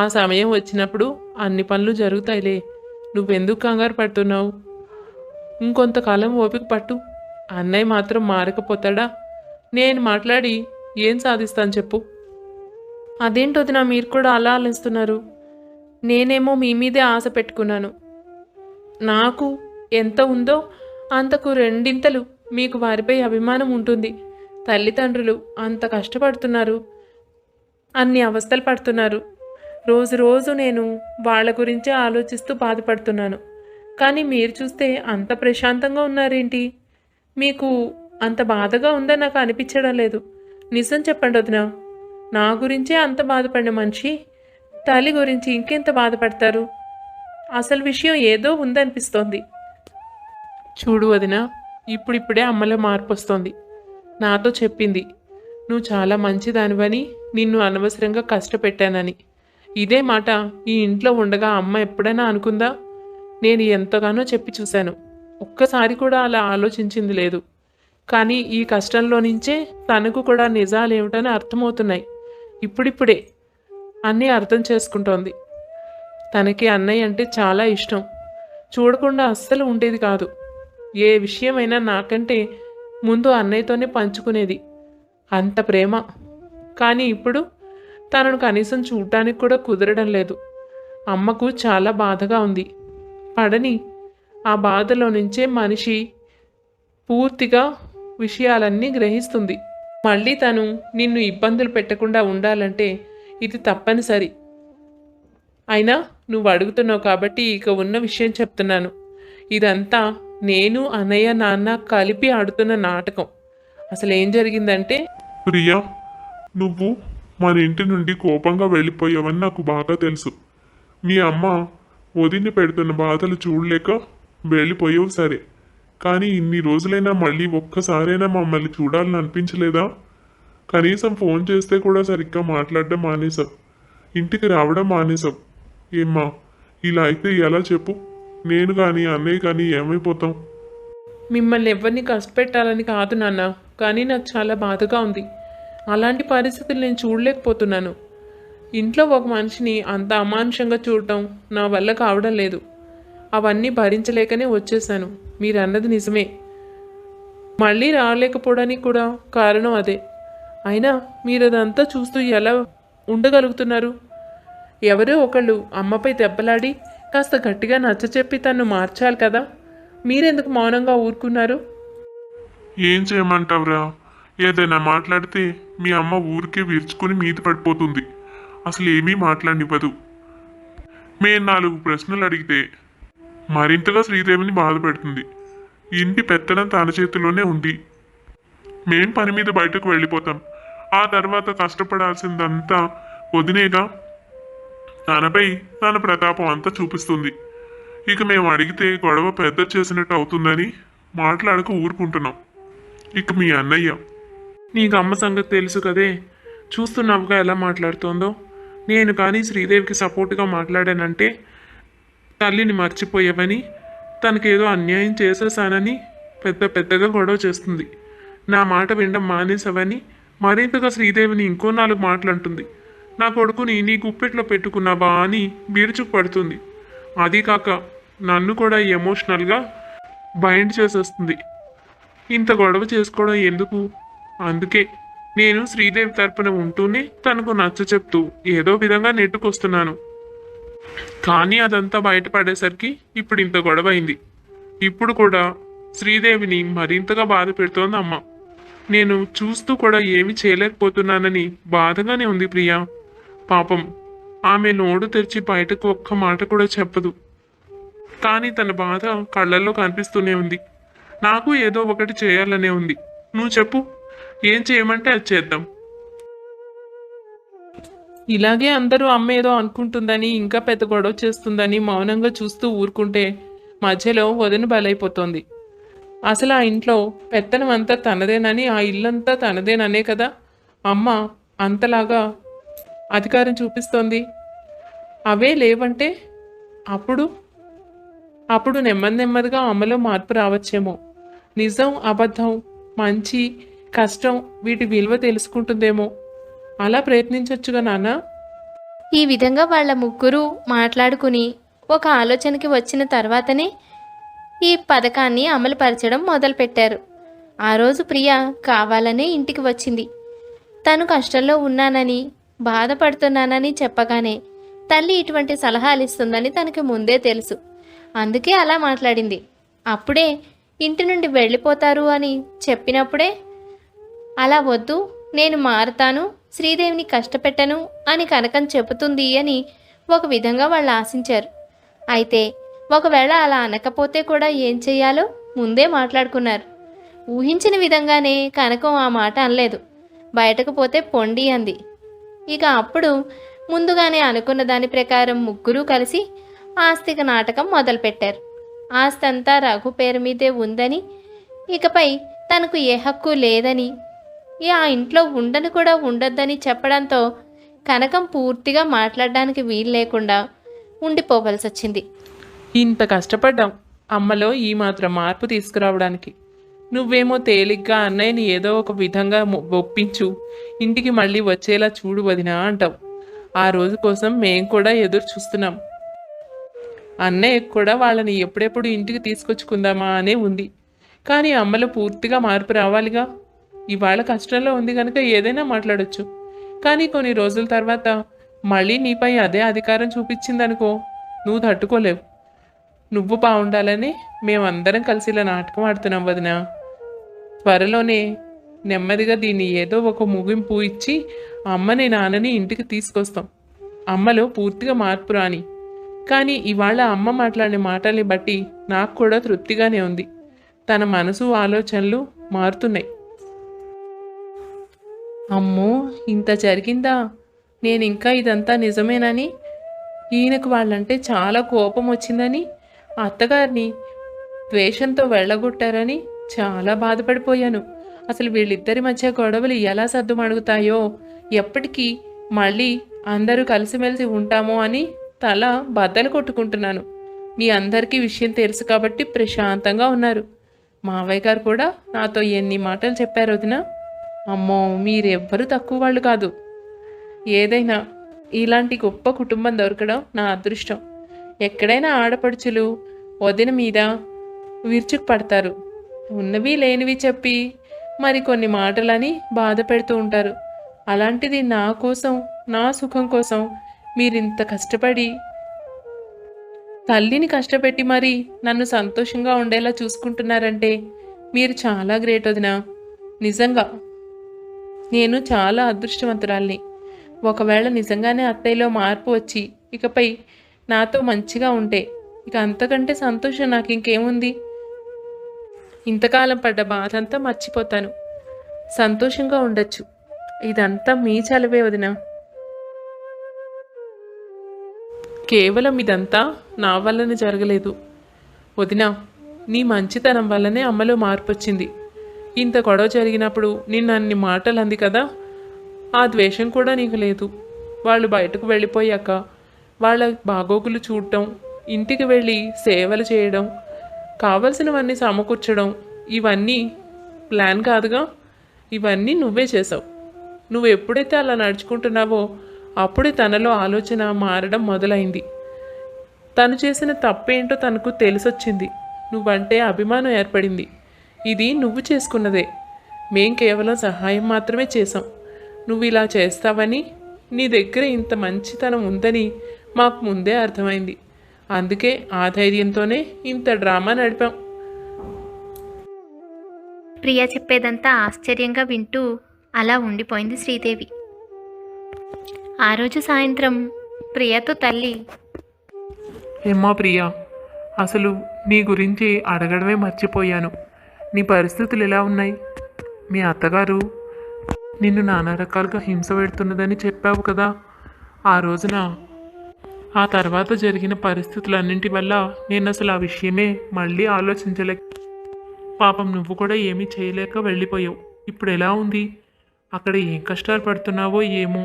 ఆ సమయం వచ్చినప్పుడు అన్ని పనులు జరుగుతాయిలే. నువ్వెందుకు కంగారు పడుతున్నావు? ఇంకొంతకాలం ఓపిక పట్టు. అన్నయ్య మాత్రం మారకపోతాడా? నేను మాట్లాడి ఏం సాధిస్తాను చెప్పు. అదేంటి వదినా, మీరు కూడా అలా ఆలోచిస్తున్నారు? నేనేమో మీ మీదే ఆశ పెట్టుకున్నాను. నాకు ఎంత ఉందో అంతకు రెండింతలు మీకు వారిపై అభిమానం ఉంటుంది. తల్లిదండ్రులు అంత కష్టపడుతున్నారు, అన్ని అవస్థలు పడుతున్నారు. రోజు రోజు నేను వాళ్ళ గురించే ఆలోచిస్తూ బాధపడుతున్నాను. కానీ మీరు చూస్తే అంత ప్రశాంతంగా ఉన్నారేంటి? మీకు అంత బాధగా ఉందని నాకు అనిపించడం లేదు. నిజం చెప్పండి వదినా, నా గురించే అంత బాధపడిన మనిషి తల్లి గురించి ఇంకెంత బాధపడతారు? అసలు విషయం ఏదో ఉందనిపిస్తోంది. చూడు వదిన, ఇప్పుడిప్పుడే అమ్మలో మార్పు వస్తుంది. నాతో చెప్పింది, నువ్వు చాలా మంచిదానివని, నిన్ను అనవసరంగా కష్టపెట్టానని. ఇదే మాట ఈ ఇంట్లో ఉండగా అమ్మ ఎప్పుడైనా అనుకుందా? నేను ఎంతగానో చెప్పి చూశాను, ఒక్కసారి కూడా అలా ఆలోచించింది లేదు. కానీ ఈ కష్టంలో నుంచే తనకు కూడా నిజాలేమిటని అర్థమవుతున్నాయి. ఇప్పుడిప్పుడే అన్నీ అర్థం చేసుకుంటోంది. తనకి అన్నయ్య అంటే చాలా ఇష్టం. చూడకుండా అస్సలు ఉండేది కాదు. ఏ విషయమైనా నాకంటే ముందు అన్నయ్యతోనే పంచుకునేది. అంత ప్రేమ. కానీ ఇప్పుడు తనను కనీసం చూడటానికి కూడా కుదరడం లేదు. అమ్మకు చాలా బాధగా ఉంది. పడని ఆ బాధలో నుంచే మనిషి పూర్తిగా విషయాలన్నీ గ్రహిస్తుంది. మళ్ళీ తను నిన్ను ఇబ్బందులు పెట్టకుండా ఉండాలంటే ఇది తప్పనిసరి. అయినా నువ్వు అడుగుతున్నావు కాబట్టి ఇక ఉన్న విషయం చెప్తున్నాను. ఇదంతా నేను, అన్నయ్య, నాన్న కలిపి ఆడుతున్న నాటకం. అసలు ఏం జరిగిందంటే, ప్రియా, నువ్వు మన ఇంటి నుండి కోపంగా వెళ్ళిపోయావని నాకు బాగా తెలుసు. మీ అమ్మ వదిన్ని పెడుతున్న బాధలు చూడలేక వెళ్ళిపోయావు సరే, కానీ ఇన్ని రోజులైనా మళ్ళీ ఒక్కసారైనా మమ్మల్ని చూడాలని అనిపించలేదా? కనీసం ఫోన్ చేస్తే కూడా సరిగ్గా మాట్లాడడం మానేసావు, ఇంటికి రావడం మానేసావు. ఏమ్మా ఇలా అయితే ఎలా చెప్పు? నేను కానీ అన్నయ్య కానీ ఏమైపోతాం? మిమ్మల్ని ఎవరిని కష్టపెట్టాలని కాదు నాన్న, కానీ నాకు చాలా బాధగా ఉంది. అలాంటి పరిస్థితులు నేను చూడలేకపోతున్నాను. ఇంట్లో ఒక మనిషిని అంత అమానుషంగా చూడటం నా వల్ల కావడం లేదు. అవన్నీ భరించలేకనే వచ్చేసాను. మీరు అన్నది నిజమే. మళ్ళీ రాలేకపోవడానికి కూడా కారణం అదే. అయినా మీరు అదంతా చూస్తూ ఎలా ఉండగలుగుతున్నారు? ఎవరో ఒకళ్ళు అమ్మపై దెబ్బలాడి కాస్త గట్టిగా నచ్చచెప్పి తను మార్చాలి కదా. మీరెందుకు మౌనంగా ఊరుకున్నారు? ఏం చేయమంటావురా? ఏదైనా మాట్లాడితే మీ అమ్మ ఊరికే విరుచుకుని మీద పడిపోతుంది. అసలు ఏమీ మాట్లాడనివ్వదు. మేము 4 ప్రశ్నలు అడిగితే మరింతగా శ్రీదేవిని బాధ పెడుతుంది. ఇంటి పెత్తనం తన చేతిలోనే ఉంది. మేం పని మీద బయటకు వెళ్ళిపోతాం. ఆ తర్వాత కష్టపడాల్సిందంతా వదినేగా. తనపై తన ప్రతాపం అంతా చూపిస్తుంది. ఇక మేము అడిగితే గొడవ పెద్ద చేసినట్టు అవుతుందని మాట్లాడక ఊరుకుంటున్నాం. ఇక మీ అన్నయ్య, నీకు అమ్మ సంగతి తెలుసు కదే. చూస్తున్నావుగా ఎలా మాట్లాడుతోందో. నేను కానీ శ్రీదేవికి సపోర్ట్గా మాట్లాడానంటే తల్లిని మర్చిపోయావని, తనకేదో అన్యాయం చేసేసానని పెద్దగా గొడవ చేస్తుంది. నా మాట వినడం మానేసావని మరింతగా శ్రీదేవిని ఇంకో 4 మాటలంటుంది. నా కొడుకుని నీ గుప్పెట్లో పెట్టుకున్నావా అని విరుచుకు పడుతుంది. అది కాక నన్ను కూడా ఎమోషనల్గా బైండ్ చేసేస్తుంది. ఇంత గొడవ చేసుకోవడం ఎందుకు? అందుకే నేను శ్రీదేవి తరపున ఉంటూనే తనకు నచ్చ చెప్తూ ఏదో విధంగా నెట్టుకొస్తున్నాను. కానీ అదంతా బయటపడేసరికి ఇప్పుడు ఇంత గొడవ అయింది. ఇప్పుడు కూడా శ్రీదేవిని మరింతగా బాధ పెడుతోంది అమ్మ. నేను చూస్తూ కూడా ఏమి చేయలేకపోతున్నానని బాధగానే ఉంది ప్రియా. పాపం ఆమె నోడు తెరిచి బయటకు ఒక్క మాట కూడా చెప్పదు. కానీ తన బాధ కళ్ళల్లో కనిపిస్తూనే ఉంది. నాకు ఏదో ఒకటి చేయాలనే ఉంది. నువ్వు చెప్పు, ఏం చేయమంటే అది చేద్దాం. ఇలాగే అందరూ అమ్మ ఏదో అనుకుంటుందని, ఇంకా పెద్ద గొడవ చేస్తుందని మౌనంగా చూస్తూ ఊరుకుంటే మధ్యలో వదిన బలైపోతుంది. అసలు ఆ ఇంట్లో పెత్తనం అంతా తనదేనని, ఆ ఇల్లంతా తనదేననే కదా అమ్మ అంతలాగా అధికారం చూపిస్తోంది. అవే లేవంటే అప్పుడు నెమ్మదిగా అమ్మలో మార్పు రావచ్చేమో. నిజం, అబద్ధం, మంచి, కష్టం వీటి విలువ తెలుసుకుంటుందేమో. అలా ప్రయత్నించవచ్చుగా నాన్న. ఈ విధంగా వాళ్ళ ముగ్గురు మాట్లాడుకుని ఒక ఆలోచనకి వచ్చిన తర్వాతనే ఈ పథకాన్ని అమలుపరచడం మొదలుపెట్టారు. ఆ రోజు ప్రియ కావాలనే ఇంటికి వచ్చింది. తను కష్టంలో ఉన్నానని, బాధపడుతున్నానని చెప్పగానే తల్లి ఇటువంటి సలహాలు ఇస్తుందని తనకి ముందే తెలుసు. అందుకే అలా మాట్లాడింది. అప్పుడే ఇంటి నుండి వెళ్ళిపోతారు అని చెప్పినప్పుడే అలా వద్దు, నేను మారుతాను, శ్రీదేవిని కష్టపెట్టను అని కనకం చెబుతుంది అని ఒక విధంగా వాళ్ళు ఆశించారు. అయితే ఒకవేళ అలా అనకపోతే కూడా ఏం చెయ్యాలో ముందే మాట్లాడుకున్నారు. ఊహించిన విధంగానే కనకం ఆ మాట అనలేదు. బయటకు పోతే పొండి అంది. ఇక అప్పుడు ముందుగానే అనుకున్న దాని ప్రకారం ముగ్గురు కలిసి ఆస్తిక నాటకం మొదలుపెట్టారు. ఆస్తి అంతా రఘు పేరు మీదే ఉందని, ఇకపై తనకు ఏ హక్కు లేదని, ఆ ఇంట్లో ఉండను కూడా ఉండొద్దని చెప్పడంతో కనకం పూర్తిగా మాట్లాడడానికి వీలు లేకుండా ఉండిపోవలసి వచ్చింది. ఇంత కష్టపడ్డాం అమ్మలో ఈ మాత్రం మార్పు తీసుకురావడానికి. నువ్వేమో తేలిగ్గా అన్నయ్యని ఏదో ఒక విధంగా ఒప్పించు, ఇంటికి మళ్ళీ వచ్చేలా చూడు వదినా అంటావు. ఆ రోజు కోసం మేం కూడా ఎదురు చూస్తున్నాం. అన్నయ్య కూడా వాళ్ళని ఎప్పుడెప్పుడు ఇంటికి తీసుకొచ్చుకుందామా అనే ఉంది. కానీ అమ్మలో పూర్తిగా మార్పు రావాలిగా. ఇవాళ కష్టంలో ఉంది కనుక ఏదైనా మాట్లాడొచ్చు. కానీ కొన్ని రోజుల తర్వాత మళ్ళీ నీపై అదే అధికారం చూపించిందనుకో, నువ్వు తట్టుకోలేవు. నువ్వు బాగుండాలని మేమందరం కలిసి ఇలా నాటకం ఆడుతున్నాం వదినా. త్వరలోనే నెమ్మదిగా దీన్ని ఏదో ఒక ముగింపు ఇచ్చి అమ్మని నాన్నని ఇంటికి తీసుకొస్తాం. అమ్మలో పూర్తిగా మార్పు రాని. కానీ ఇవాళ అమ్మ మాట్లాడిన మాటల్ని బట్టి నాకు కూడా తృప్తిగానే ఉంది. తన మనసు ఆలోచనలు మారుతున్నాయి. అమ్మో, ఇంత జరిగిందా? నేను ఇంకా ఇదంతా నిజమేనని, ఈయనకు వాళ్ళంటే చాలా కోపం వచ్చిందని, అత్తగారిని ద్వేషంతో వెళ్ళగొట్టారని చాలా బాధపడిపోయాను. అసలు వీళ్ళిద్దరి మధ్య గొడవలు ఎలా సర్దుమణుగుతాయో, ఎప్పటికీ మళ్ళీ అందరూ కలిసిమెలిసి ఉంటామో అని తల బద్దలు కొట్టుకుంటున్నాను. మీ అందరికీ విషయం తెలుసు కాబట్టి ప్రశాంతంగా ఉన్నారు. మావయ్య గారు కూడా నాతో ఎన్ని మాటలు చెప్పారు వదినా. అమ్మో, మీరెవ్వరూ తక్కువ వాళ్ళు కాదు. ఏదైనా ఇలాంటి గొప్ప కుటుంబం దొరకడం నా అదృష్టం. ఎక్కడైనా ఆడపడుచులు వదిన మీద విరుచుకు పడతారు. ఉన్నవి లేనివి చెప్పి మరికొన్ని మాటలని బాధ పెడుతూ ఉంటారు. అలాంటిది నా కోసం, నా సుఖం కోసం మీరింత కష్టపడి, తల్లిని కష్టపెట్టి మరి నన్ను సంతోషంగా ఉండేలా చూసుకుంటున్నారంటే మీరు చాలా గ్రేట్ వదినా. నిజంగా నేను చాలా అదృష్టవంతురాల్ని. ఒకవేళ నిజంగానే అత్తయ్యలో మార్పు వచ్చి ఇకపై నాతో మంచిగా ఉంటే ఇక అంతకంటే సంతోషం నాకు ఇంకేముంది. ఇంతకాలం పడ్డ బాధ అంతా మర్చిపోతాను. సంతోషంగా ఉండొచ్చు. ఇదంతా మీ చలవే వదినా. కేవలం ఇదంతా నా వల్లనే జరగలేదు వదినా. నీ మంచితనం వల్లనే అమ్మలో మార్పు వచ్చింది. ఇంత గొడవ జరిగినప్పుడు నిన్ను అన్ని మాటలు అంది కదా, ఆ ద్వేషం కూడా నీకు లేదు. వాళ్ళు బయటకు వెళ్ళిపోయాక వాళ్ళ బాగోగులు చూడటం, ఇంటికి వెళ్ళి సేవలు చేయడం, కావలసినవన్నీ సమకూర్చడం, ఇవన్నీ ప్లాన్ కాదుగా. ఇవన్నీ నువ్వే చేసావు. నువ్వు ఎప్పుడైతే అలా నడుచుకుంటున్నావో అప్పుడే తనలో ఆలోచన మారడం మొదలైంది. తను చేసిన తప్పేంటో తనకు తెలిసొచ్చింది. నువ్వంటే అభిమానం ఏర్పడింది. ఇది నువ్వు చేసుకున్నదే. మేం కేవలం సహాయం మాత్రమే చేసాం. నువ్వు ఇలా చేస్తావని, నీ దగ్గర ఇంత మంచితనం ఉందని మాకు ముందే అర్థమైంది. అందుకే ఆ ధైర్యంతోనే ఇంత డ్రామా నడిపాం. ప్రియా చెప్పేదంతా ఆశ్చర్యంగా వింటూ అలా ఉండిపోయింది శ్రీదేవి. ఆ రోజు సాయంత్రం ప్రియాతో తల్లి, ఏమ్మా ప్రియా, అసలు నీ గురించి అడగడమే మర్చిపోయాను. నీ పరిస్థితులు ఎలా ఉన్నాయి? మీ అత్తగారు నిన్ను నానా రకాలుగా హింస పెడుతున్నదని చెప్పావు కదా. ఆ రోజున ఆ తర్వాత జరిగిన పరిస్థితులన్నింటి వల్ల నేను అసలు ఆ విషయమే మళ్ళీ ఆలోచించలేక, పాపం నువ్వు కూడా ఏమీ చేయలేక వెళ్ళిపోయావు. ఇప్పుడు ఎలా ఉంది? అక్కడ ఏం కష్టాలు పడుతున్నావో ఏమో.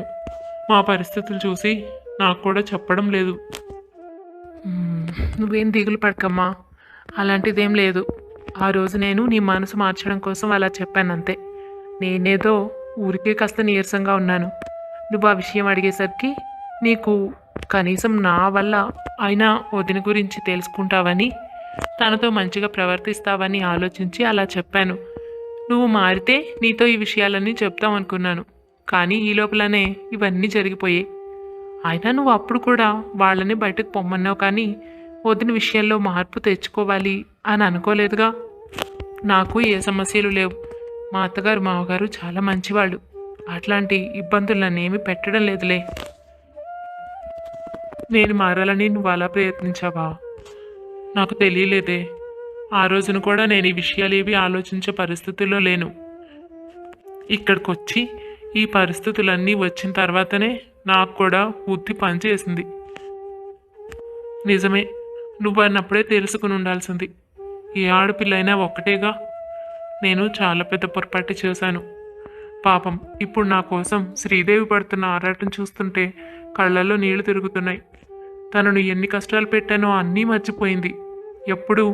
మా పరిస్థితులు చూసి నాకు కూడా చెప్పడం లేదు. నువ్వేం దిగులు పడకమ్మా, అలాంటిదేం లేదు. ఆ రోజు నేను నీ మనసు మార్చడం కోసం అలా చెప్పానంతే. నేనేదో ఊరికే కాస్త నీరసంగా ఉన్నాను. నువ్వు ఆ విషయం అడిగేసరికి నీకు కనీసం నా వల్ల అయినా వదిన గురించి తెలుసుకుంటావని, తనతో మంచిగా ప్రవర్తిస్తావని ఆలోచించి అలా చెప్పాను. నువ్వు మారితే నీతో ఈ విషయాలన్నీ చెప్తాం అనుకున్నాను. కానీ ఈ లోపలనే ఇవన్నీ జరిగిపోయాయి. అయినా నువ్వు అప్పుడు కూడా వాళ్ళని బయటకు పొమ్మన్నావు, కానీ వదిన విషయంలో మార్పు తెచ్చుకోవాలి అని అనుకోలేదుగా. నాకు ఏ సమస్యలు లేవు. మా అత్తగారు మామగారు చాలా మంచివాళ్ళు. అట్లాంటి ఇబ్బందులు నన్నేమీ పెట్టడం లేదులే. నేను మారాలని నువ్వు అలా ప్రయత్నించావా? నాకు తెలియలేదే. ఆ రోజున కూడా నేను ఈ విషయాలు ఏవి ఆలోచించే పరిస్థితుల్లో లేను. ఇక్కడికి వచ్చి ఈ పరిస్థితులన్నీ వచ్చిన తర్వాతనే నాకు కూడా బుద్ధి పనిచేసింది. నిజమే, నువ్వు అన్నప్పుడే తెలుసుకుని ఉండాల్సింది. ఏ ఆడపిల్లైనా ఒక్కటేగా. నేను చాలా పెద్ద పొరపాటు చేశాను. పాపం ఇప్పుడు నా కోసం శ్రీదేవి పడుతున్న ఆరాటం చూస్తుంటే కళ్ళల్లో నీళ్లు తిరుగుతున్నాయి. తనను ఎన్ని కష్టాలు పెట్టానో అన్నీ మర్చిపోయింది. ఎప్పుడూ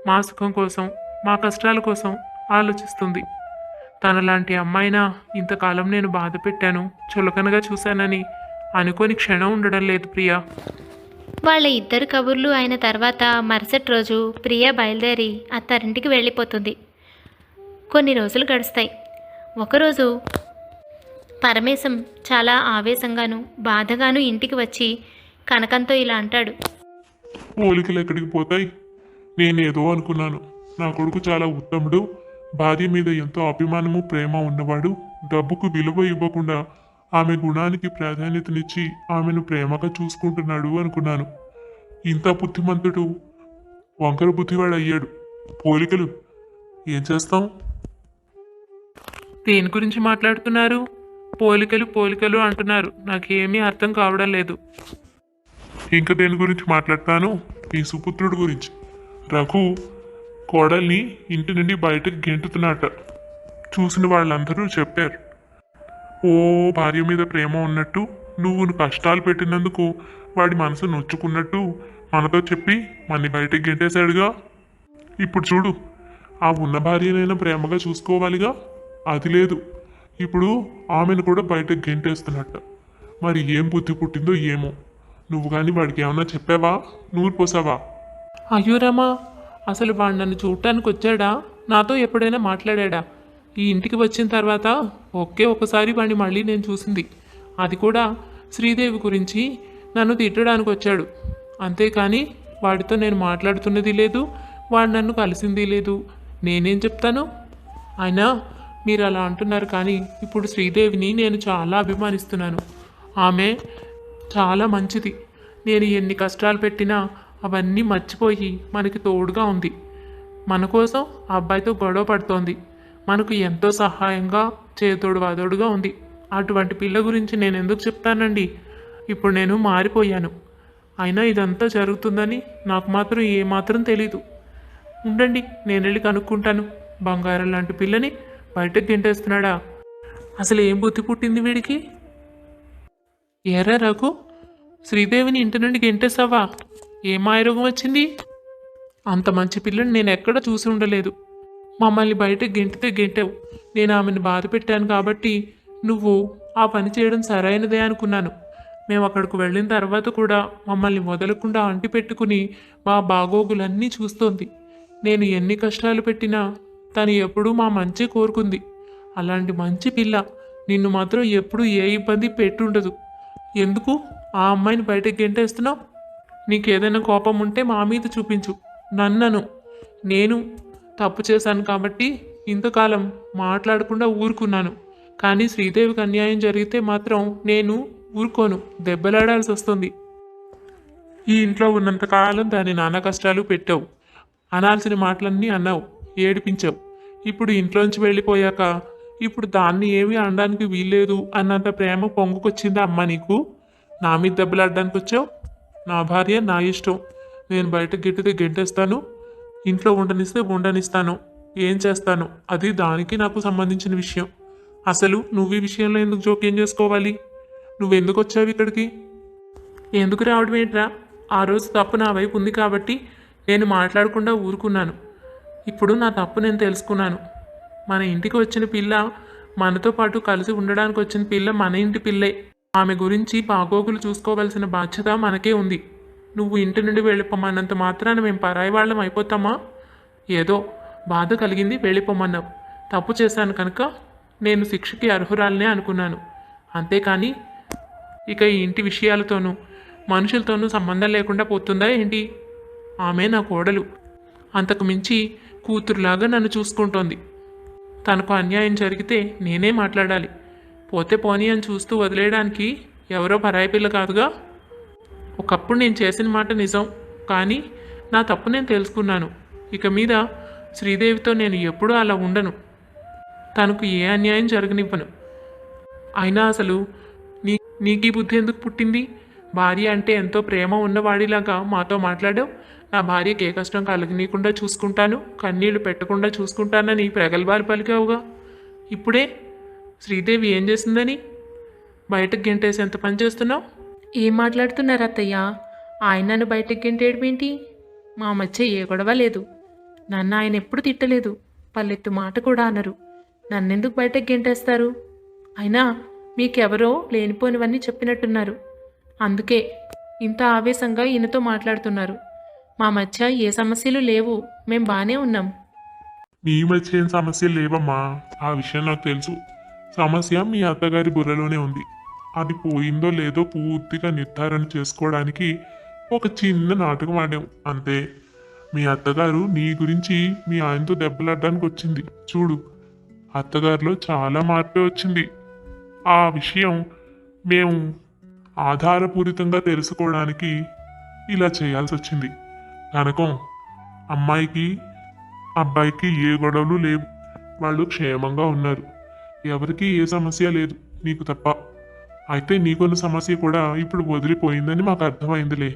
మా సుఖం కోసం, మా కష్టాల కోసం ఆలోచిస్తుంది. తనలాంటి అమ్మాయినా ఇంతకాలం నేను బాధ పెట్టాను, చులకనగా చూశానని అనుకోని క్షణం ఉండడం లేదు ప్రియా. వాళ్ళ ఇద్దరు కబుర్లు అయిన తర్వాత మరుసటి రోజు ప్రియా బయలుదేరి అత్తారింటికి వెళ్ళిపోతుంది. కొన్ని రోజులు గడుస్తాయి. ఒకరోజు పరమేశం చాలా ఆవేశంగాను బాధగాను ఇంటికి వచ్చి కనకంతో ఇలా అంటాడు. పోలికలు ఎక్కడికి పోతాయి? నేనేదో అనుకున్నాను. నా కొడుకు చాలా ఉత్తముడు, భార్య మీద ఎంతో అభిమానము ప్రేమ ఉన్నవాడు. డబ్బుకు విలువ ఇవ్వకుండా ఆమె గుణానికి ప్రాధాన్యతనిచ్చి ఆమెను ప్రేమగా చూసుకుంటున్నాడు అనుకున్నాను. ఇంత బుద్ధిమంతుడు వంకర బుద్ధివాడు అయ్యాడు. పోలికలు ఏం చేస్తాం? దేని గురించి మాట్లాడుతున్నారు? పోలికలు పోలికలు అంటున్నారు. నాకేమీ అర్థం కావడం లేదు. ఇంకా దేని గురించి మాట్లాడతాను? ఈ సుపుత్రుడు గురించి. రఘు కోడల్ని ఇంటి నుండి బయటకు గెంటుతున్నట్ట. చూసిన వాళ్ళందరూ చెప్పారు, ఓ భార్య మీద ప్రేమ ఉన్నట్టు నువ్వు కష్టాలు పెట్టినందుకు వాడి మనసు నొచ్చుకున్నట్టు మనతో చెప్పి మన్ని బయటకు గెంటేశాడుగా. ఇప్పుడు చూడు, ఆ ఉన్న భార్యనైనా ప్రేమగా చూసుకోవాలిగా, అది లేదు. ఇప్పుడు ఆమెను కూడా బయటకు గెంటేస్తున్నట్ట. మరి ఏం బుద్ధి పుట్టిందో ఏమో. నువ్వు కానీ వాడికి ఏమన్నా చెప్పావా, నూరు పోసావా? అయ్యో రామా, అసలు వాడు నన్ను చూడటానికి వచ్చాడా, నాతో ఎప్పుడైనా మాట్లాడా? ఈ ఇంటికి వచ్చిన తర్వాత ఒకసారి వాడిని మళ్ళీ నేను చూసింది, అది కూడా శ్రీదేవి గురించి నన్ను తిట్టడానికి వచ్చాడు. అంతేకాని వాడితో నేను మాట్లాడుతున్నది లేదు, వాడు నన్ను కలిసింది లేదు. నేనేం చెప్తాను? అయినా మీరు అలా అంటున్నారు, కానీ ఇప్పుడు శ్రీదేవిని నేను చాలా అభిమానిస్తున్నాను. ఆమె చాలా మంచిది. నేను ఎన్ని కష్టాలు పెట్టినా అవన్నీ మర్చిపోయి మనకి తోడుగా ఉంది. మన కోసం ఆ అబ్బాయితో గొడవ పడుతోంది. మనకు ఎంతో సహాయంగా చేదోడు వాదోడుగా ఉంది. అటువంటి పిల్ల గురించి నేను ఎందుకు చెప్తానండి? ఇప్పుడు నేను మారిపోయాను. అయినా ఇదంతా జరుగుతుందని నాకు మాత్రం ఏమాత్రం తెలీదు. ఉండండి, నేను వెళ్ళి కనుక్కుంటాను. బంగారం లాంటి పిల్లని బయటకు గెంటేస్తున్నాడా? అసలు ఏం బుద్ధి పుట్టింది వీడికి? ఏరా రఘు, శ్రీదేవిని ఇంటి నుండి గెంటేసావా? ఏం మాయరోగం వచ్చింది? అంత మంచి పిల్లని నేను ఎక్కడ చూసి ఉండలేదు. మమ్మల్ని బయటకు గెంటితే గెంటావు. నేను ఆమెను బాధ పెట్టాను కాబట్టి నువ్వు ఆ పని చేయడం సరైనదే అనుకున్నాను. మేము అక్కడికి వెళ్ళిన తర్వాత కూడా మమ్మల్ని వదలకుండా అంటి పెట్టుకుని మా బాగోగులన్నీ చూస్తోంది. నేను ఎన్ని కష్టాలు పెట్టినా తను ఎప్పుడూ మా మంచి కోరుకుంది. అలాంటి మంచి పిల్ల నిన్ను మాత్రం ఎప్పుడూ ఏ ఇబ్బంది పెట్టుండదు. ఎందుకు ఆ అమ్మాయిని బయటకు గెంటేస్తున్నావు? నీకేదైనా కోపం ఉంటే మా మీద చూపించు. నేను తప్పు చేశాను కాబట్టి ఇంతకాలం మాట్లాడకుండా ఊరుకున్నాను. కానీ శ్రీదేవికి అన్యాయం జరిగితే మాత్రం నేను ఊరుకోను, దెబ్బలాడాల్సి వస్తుంది. ఈ ఇంట్లో ఉన్నంతకాలం దాని నానా కష్టాలు పెట్టావు, అనాల్సిన మాటలన్నీ అన్నావు, ఏడిపించావు. ఇప్పుడు ఇంట్లోంచి వెళ్ళిపోయాక ఇప్పుడు దాన్ని ఏమీ అనడానికి వీల్లేదు అన్నంత ప్రేమ పొంగుకొచ్చిందా అమ్మ నీకు? నా మీద దెబ్బలాడడానికి వచ్చావు? నా భార్య, నా ఇష్టం. నేను బయటకు గెట్టితే గెంటేస్తాను, ఇంట్లో ఉండనిస్తే ఉండనిస్తాను, ఏం చేస్తాను అది దానికి నాకు సంబంధించిన విషయం. అసలు నువ్వు ఈ విషయంలో ఎందుకు జోక్యం చేసుకోవాలి? నువ్వెందుకు వచ్చావు ఇక్కడికి? ఎందుకు రావడం ఏంట్రా? ఆ రోజు తప్పు నా వైపు ఉంది కాబట్టి నేను మాట్లాడకుండా ఊరుకున్నాను. ఇప్పుడు నా తప్పు నేను తెలుసుకున్నాను. మన ఇంటికి వచ్చిన పిల్ల, మనతో పాటు కలిసి ఉండడానికి వచ్చిన పిల్ల మన ఇంటి పిల్లే. ఆమె గురించి బాగోగులు చూసుకోవాల్సిన బాధ్యత మనకే ఉంది. నువ్వు ఇంటి నుండి వెళ్ళిపోమన్నంత మాత్రాన మేము పరాయి వాళ్ళం అయిపోతామా? ఏదో బాధ కలిగింది, వెళ్ళిపోమన్నావు. తప్పు చేశాను కనుక నేను శిక్షకి అర్హురాలనే అనుకున్నాను. అంతేకాని ఇక ఈ ఇంటి విషయాలతోనూ మనుషులతోనూ సంబంధం లేకుండా పోతుందా ఏంటి? ఆమె నా కోడలు. అంతకు మించి కూతురులాగా నన్ను చూసుకుంటోంది. తనకు అన్యాయం జరిగితే నేనే మాట్లాడాలి. పోతే పోనీ అని చూస్తూ వదిలేయడానికి ఎవరో పరాయి పిల్ల కాదుగా. ఒకప్పుడు నేను చేసిన మాట నిజం, కానీ నా తప్పు నేను తెలుసుకున్నాను. ఇక మీద శ్రీదేవితో నేను ఎప్పుడూ అలా ఉండను. తనకు ఏ అన్యాయం జరగనివ్వను. అయినా అసలు నీకీ బుద్ధి ఎందుకు పుట్టింది? భార్య అంటే ఎంతో ప్రేమ ఉన్నవాడిలాగా మాతో మాట్లాడావు. నా భార్యకి ఏ కష్టం కలగనీయకుండా చూసుకుంటాను, కన్నీళ్లు పెట్టకుండా చూసుకుంటానని ప్రగల్భాలు పలికావుగా. ఇప్పుడే శ్రీదేవి ఏం చేసిందని బయటకు గెంటేసి ఎంత పని చేస్తున్నావు? ఏం మాట్లాడుతున్నారు అత్తయ్య? ఆయన నన్ను బయటకు గెంటేయడమేంటి? మా మధ్య ఏ గొడవ లేదు. నన్ను ఆయన ఎప్పుడు తిట్టలేదు, పల్లెత్తు మాట కూడా అనరు. నన్నెందుకు బయటకు గెంటేస్తారు? అయినా మీకెవరో లేనిపోనివన్నీ చెప్పినట్టున్నారు. అందుకే ఇంత ఆవేశంగా ఈయనతో మాట్లాడుతున్నారు. మా మధ్య ఏ సమస్యలు లేవు, మేం బాగానే ఉన్నాం. మీ మధ్య ఏం సమస్యలు లేవమ్మా, ఆ విషయం నాకు తెలుసు. సమస్య మీ అత్తగారి బుర్రలోనే ఉంది. అది పోయిందో లేదో పూర్తిగా నిర్ధారణ చేసుకోవడానికి ఒక చిన్న నాటకం ఆడాం అంతే. మీ అత్తగారు నీ గురించి మీ ఆయనతో దెబ్బలాడడానికి వచ్చింది. చూడు, అత్తగారిలో చాలా మార్పే వచ్చింది. ఆ విషయం మేము ఆధారపూరితంగా తెలుసుకోవడానికి ఇలా చేయాల్సి వచ్చింది. కనకం, అమ్మాయికి అబ్బాయికి ఏ గొడవలు లేవు. వాళ్ళు క్షేమంగా ఉన్నారు. ఎవరికి ఏ సమస్య లేదు, నీకు తప్ప. అయితే నీకున్న సమస్య కూడా ఇప్పుడు వదిలిపోయిందని మాకు అర్థమైందిలే.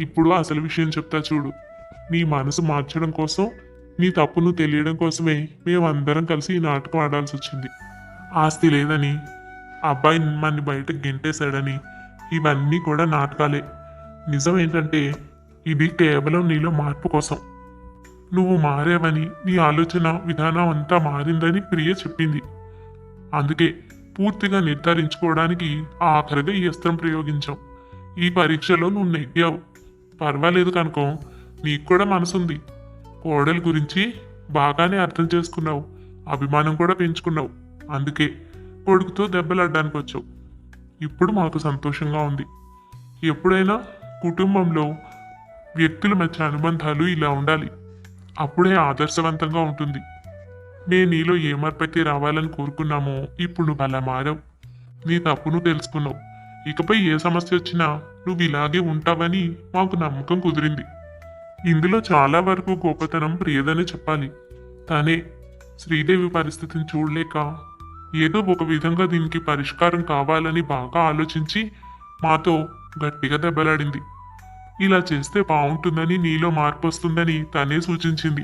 ఇప్పుడు అసలు విషయం చెప్తా చూడు. నీ మనసు మార్చడం కోసం, నీ తప్పును తెలియడం కోసమే మేమందరం కలిసి ఈ నాటకం ఆడాల్సి వచ్చింది. ఆస్తి లేదని, అబ్బాయి మన్ని బయటకు గెంటేశాడని, ఇవన్నీ కూడా నాటకాలే. నిజం ఏంటంటే ఇది కేవలం నీలో మార్పు కోసం. నువ్వు మారావని, నీ ఆలోచన విధానం అంతా మారిందని ప్రియ చెప్పింది. అందుకే పూర్తిగా నిర్ధారించుకోవడానికి ఆఖరిగా ఈ అస్త్రం ప్రయోగించాం. ఈ పరీక్షలో నువ్వు నెగ్గావు. పర్వాలేదు కనుకో, నీకు కూడా మనసుంది. కోడలి గురించి బాగానే అర్థం చేసుకున్నావు, అభిమానం కూడా పెంచుకున్నావు. అందుకే కొడుకుతో దెబ్బలాడడానికి వచ్చావు. ఇప్పుడు మాకు సంతోషంగా ఉంది. ఎప్పుడైనా కుటుంబంలో వ్యక్తుల మధ్య అనుబంధాలు ఇలా ఉండాలి. అప్పుడే ఆదర్శవంతంగా ఉంటుంది. నేను నీలో ఏ మార్పైతే రావాలని కోరుకున్నామో ఇప్పుడు నువ్వు అలా మారావు. నీ తప్పును తెలుసుకున్నావు. ఇకపై ఏ సమస్య వచ్చినా నువ్వు ఇలాగే ఉంటావని మాకు నమ్మకం కుదిరింది. ఇందులో చాలా వరకు గొప్పతనం ప్రియదనే చెప్పాలి. తనే శ్రీదేవి పరిస్థితిని చూడలేక ఏదో ఒక విధంగా దీనికి పరిష్కారం కావాలని బాగా ఆలోచించి మాతో గట్టిగా దెబ్బలాడింది. ఇలా చేస్తే బాగుంటుందని, నీలో మార్పు వస్తుందని తనే సూచించింది.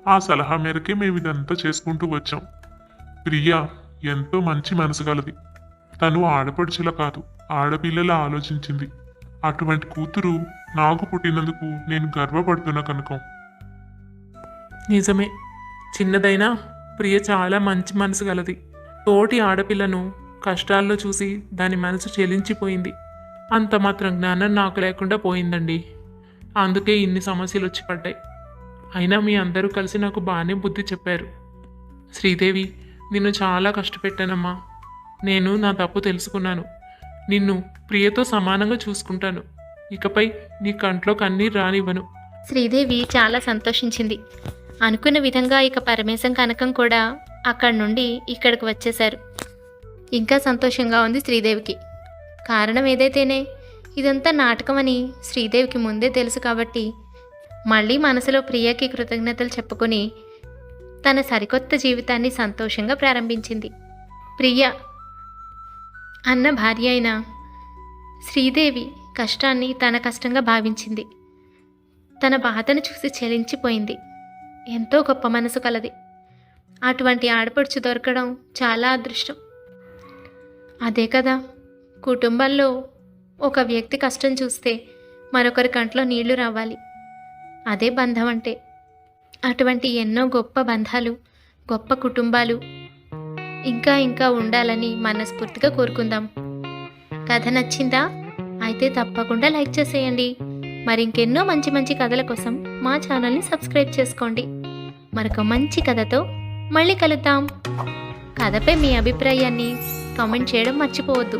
ఆ సలహా మేరకే మేము ఇదంతా చేసుకుంటూ వచ్చాం. ప్రియ ఎంతో మంచి మనసు గలది. తను ఆడపడుచుల కాదు, ఆడపిల్లలా ఆలోచించింది. అటువంటి కూతురు నాకు పుట్టినందుకు నేను గర్వపడుతున్నా కనుక. నిజమే, చిన్నదైనా ప్రియ చాలా మంచి మనసు గలది. తోటి ఆడపిల్లను కష్టాల్లో చూసి దాని మనసు చెలించిపోయింది. అంత మాత్రం జ్ఞానం నాకు లేకుండా పోయిందండి. అందుకే ఇన్ని సమస్యలు వచ్చి పడ్డాయి. అయినా మీ అందరూ కలిసి నాకు బాగానే బుద్ధి చెప్పారు. శ్రీదేవి, నిన్ను చాలా కష్టపెట్టానమ్మా. నేను నా తప్పు తెలుసుకున్నాను. నిన్ను ప్రియతో సమానంగా చూసుకుంటాను. ఇకపై నీ కంట్లో కన్నీరు రానివ్వను. శ్రీదేవి చాలా సంతోషించింది. అనుకున్న విధంగా ఇక పరమేశం కనకం కూడా అక్కడి నుండి ఇక్కడికి వచ్చేశారు. ఇంకా సంతోషంగా ఉంది శ్రీదేవికి. కారణం ఏదైతేనే ఇదంతా నాటకమని శ్రీదేవికి ముందే తెలుసు కాబట్టి మళ్ళీ మనసులో ప్రియకి కృతజ్ఞతలు చెప్పుకొని తన సరికొత్త జీవితాన్ని సంతోషంగా ప్రారంభించింది. ప్రియ అన్న భార్య అయిన శ్రీదేవి కష్టాన్ని తన కష్టంగా భావించింది. తన బాధను చూసి చెలించిపోయింది. ఎంతో గొప్ప మనసు కలది. అటువంటి ఆడపడుచు దొరకడం చాలా అదృష్టం. అదే కదా, కుటుంబంలో ఒక వ్యక్తి కష్టం చూస్తే మరొకరి కంట్లో నీళ్లు రావాలి. అదే బంధం అంటే. అటువంటి ఎన్నో గొప్ప బంధాలు, గొప్ప కుటుంబాలు ఇంకా ఇంకా ఉండాలని మనస్ఫూర్తిగా కోరుకుందాం. కథ నచ్చిందా? అయితే తప్పకుండా లైక్ చేసేయండి. మరి ఇంకెన్నో మంచి మంచి కథల కోసం మా ఛానల్ని సబ్స్క్రైబ్ చేసుకోండి. మరొక మంచి కథతో మళ్ళీ కలుద్దాం. కథపై మీ అభిప్రాయాన్ని కామెంట్ చేయడం మర్చిపోవద్దు.